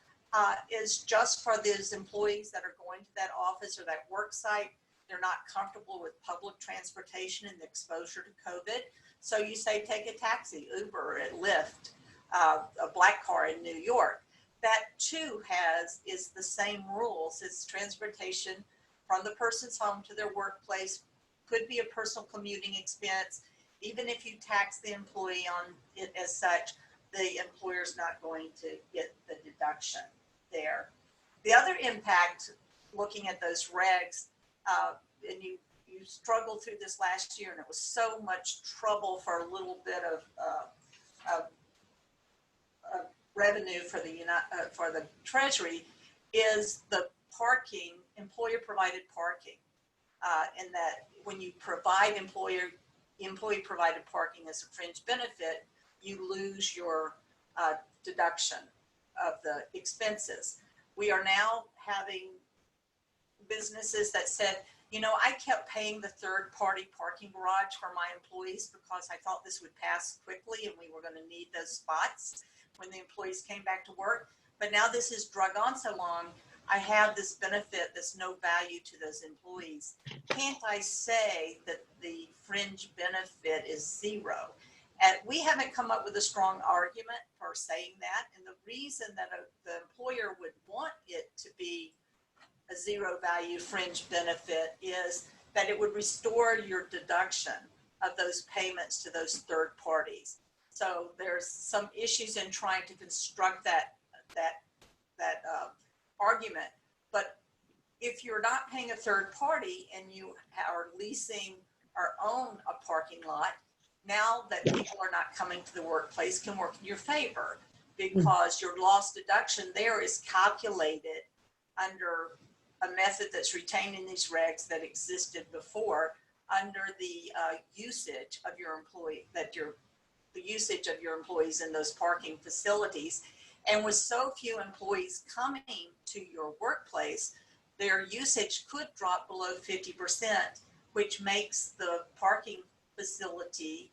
is just for those employees that are going to that office or that work site, they're not comfortable with public transportation and the exposure to COVID. So you say, take a taxi, Uber, Lyft, a black car in New York. That too is the same rules. It's transportation from the person's home to their workplace, could be a personal commuting expense. Even if you tax the employee on it as such, the employer's not going to get the deduction there. The other impact, looking at those regs, and you struggled through this last year, and it was so much trouble for a little bit of revenue for the Treasury, is the parking, employer provided parking, and that when you provide employee provided parking as a fringe benefit, you lose your deduction of the expenses. We are now having businesses that said, you know, I kept paying the third-party parking garage for my employees because I thought this would pass quickly and we were going to need those spots when the employees came back to work. But now this has drug on so long, I have this benefit that's no value to those employees. Can't I say that the fringe benefit is zero? And we haven't come up with a strong argument for saying that. And the reason that the employer would want it to be a zero value fringe benefit is that it would restore your deduction of those payments to those third parties. So there's some issues in trying to construct that argument. But if you're not paying a third party and you are leasing or own a parking lot, now that people are not coming to the workplace can work in your favor, because your lost deduction there is calculated under a method that's retained in these regs that existed before, under the usage of your employees in those parking facilities. And with so few employees coming to your workplace, their usage could drop below 50%, which makes the parking facility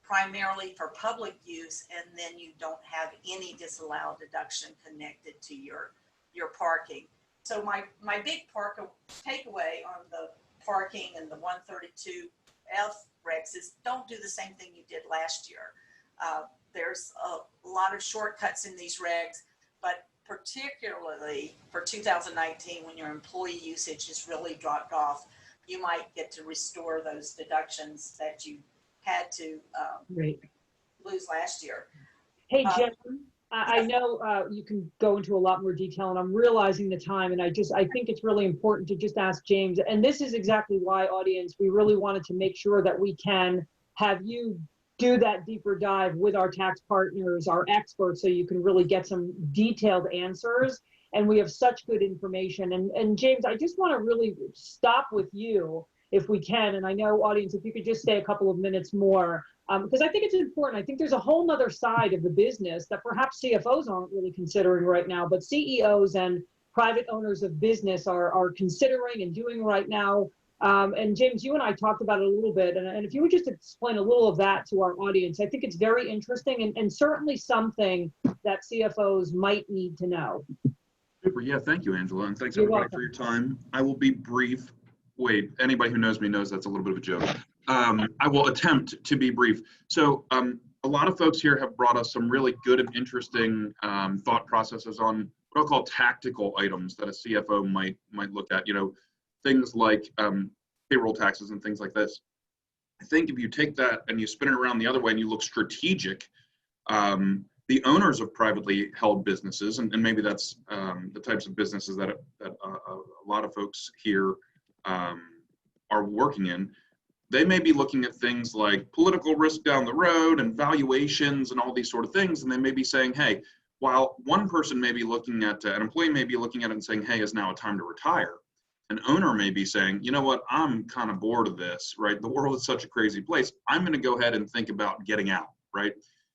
primarily for public use, and then you don't have any disallowed deduction connected to your parking. So my big takeaway on the parking and the 132F regs is don't do the same thing you did last year. There's a lot of shortcuts in these regs, but particularly for 2019, when your employee usage has really dropped off, you might get to restore those deductions that you had to lose last year. Hey, Jen, I know you can go into a lot more detail, and I'm realizing the time, and I think it's really important to just ask James, and this is exactly why, audience, we really wanted to make sure that we can have you do that deeper dive with our tax partners, our experts, so you can really get some detailed answers. And we have such good information. And James, I just want to really stop with you if we can. And I know, audience, if you could just stay a couple of minutes more, because I think it's important. I think there's a whole nother side of the business that perhaps CFOs aren't really considering right now, but CEOs and private owners of business are considering and doing right now. And James, you and I talked about it a little bit, and if you would just explain a little of that to our audience, I think it's very interesting and certainly something that CFOs might need to know. Super, yeah, thank you, Angela, and thanks everybody for your time. I will be brief. Wait, anybody who knows me knows that's a little bit of a joke. I will attempt to be brief. So a lot of folks here have brought us some really good and interesting thought processes on what I'll call tactical items that a CFO might look at. You know, things like payroll taxes and things like this. I think if you take that and you spin it around the other way and you look strategic, the owners of privately held businesses, and maybe that's the types of businesses that a lot of folks here are working in, they may be looking at things like political risk down the road and valuations and all these sort of things, and they may be saying, hey, while one person may be looking at, an employee may be looking at it and saying, hey, is now a time to retire. An owner may be saying, you know what, I'm kind of bored of this, right? The world is such a crazy place. I'm going to go ahead and think about getting out, right?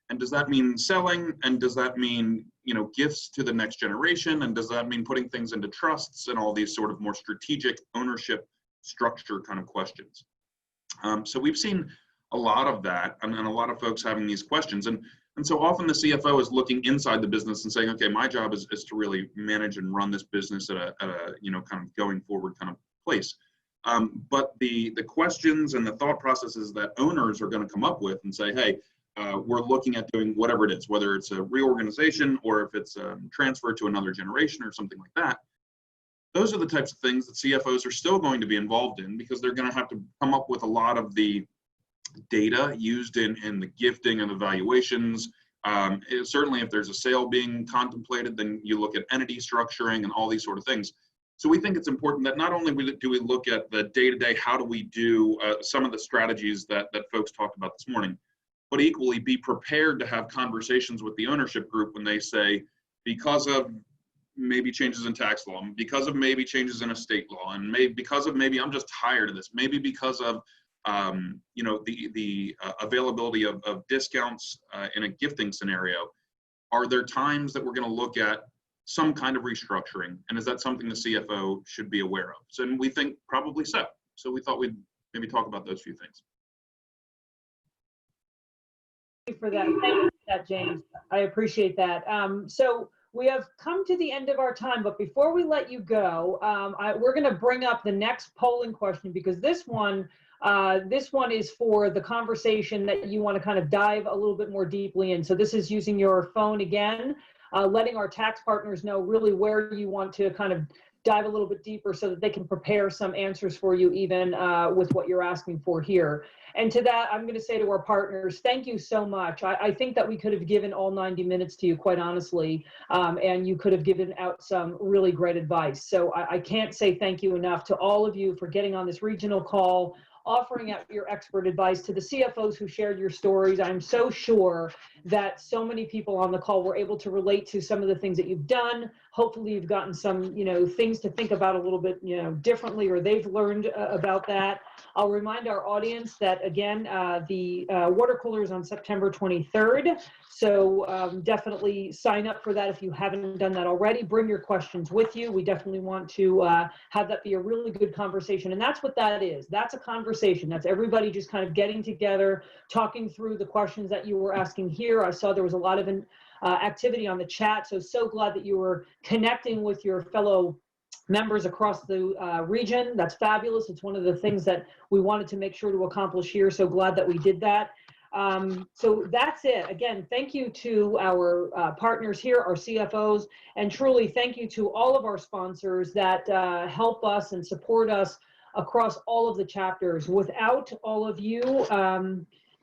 And does that mean selling? And does that mean, you know, gifts to the next generation? And does that mean putting things into trusts and all these sort of more strategic ownership structure kind of questions? So we've seen a lot of that, and a lot of folks having these questions. And so often the CFO is looking inside the business and saying, okay, my job is to really manage and run this business at a you know, kind of going forward kind of place. But the questions and the thought processes that owners are going to come up with and say, hey, we're looking at doing whatever it is, whether it's a reorganization or if it's a transfer to another generation or something like that. Those are the types of things that CFOs are still going to be involved in, because they're going to have to come up with a lot of the data used in the gifting and evaluations. Certainly if there's a sale being contemplated, then you look at entity structuring and all these sort of things. So we think it's important that not only do we look at the day-to-day, how do we do some of the strategies that folks talked about this morning, but equally be prepared to have conversations with the ownership group when they say, because of maybe changes in tax law, because of maybe changes in a state law, and because of maybe I'm just tired of this, maybe because of you know, the availability of discounts in a gifting scenario, are there times that we're going to look at some kind of restructuring? And is that something the CFO should be aware of? So, and we think probably so. So we thought we'd maybe talk about those few things. Thank you for that. Thank you for that, James. I appreciate that. So we have come to the end of our time, but before we let you go, we're going to bring up the next polling question, because this one is for the conversation that you want to kind of dive a little bit more deeply in. So this is using your phone again, letting our tax partners know really where you want to kind of dive a little bit deeper so that they can prepare some answers for you, even with what you're asking for here. And to that, I'm going to say to our partners, thank you so much. I think that we could have given all 90 minutes to you, quite honestly, and you could have given out some really great advice. So I can't say thank you enough to all of you for getting on this regional call, offering out your expert advice, to the CFOs who shared your stories. I'm so sure that so many people on the call were able to relate to some of the things that you've done. Hopefully you've gotten some, you know, things to think about a little bit, you know, differently, or they've learned about that. I'll remind our audience that, again, the water cooler is on September 23rd. So definitely sign up for that if you haven't done that already. Bring your questions with you. We definitely want to have that be a really good conversation. And that's what that is. That's a conversation. That's everybody just kind of getting together, talking through the questions that you were asking here. I saw there was a lot of activity on the chat. So glad that you were connecting with your fellow members across the region. That's fabulous. It's one of the things that we wanted to make sure to accomplish here. So glad that we did that. So that's it. Again, thank you to our partners here, our CFOs, and truly thank you to all of our sponsors that help us and support us across all of the chapters. Without all of you,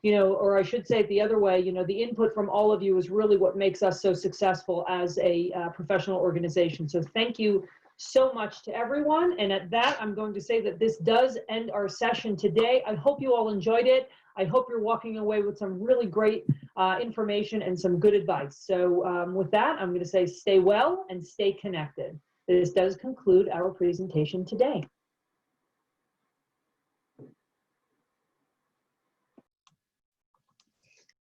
you know, or I should say it the other way, you know, the input from all of you is really what makes us so successful as a professional organization. So thank you so much to everyone. And at that, I'm going to say that this does end our session today. I hope you all enjoyed it. I hope you're walking away with some really great information and some good advice. So with that, I'm going to say stay well and stay connected. This does conclude our presentation today.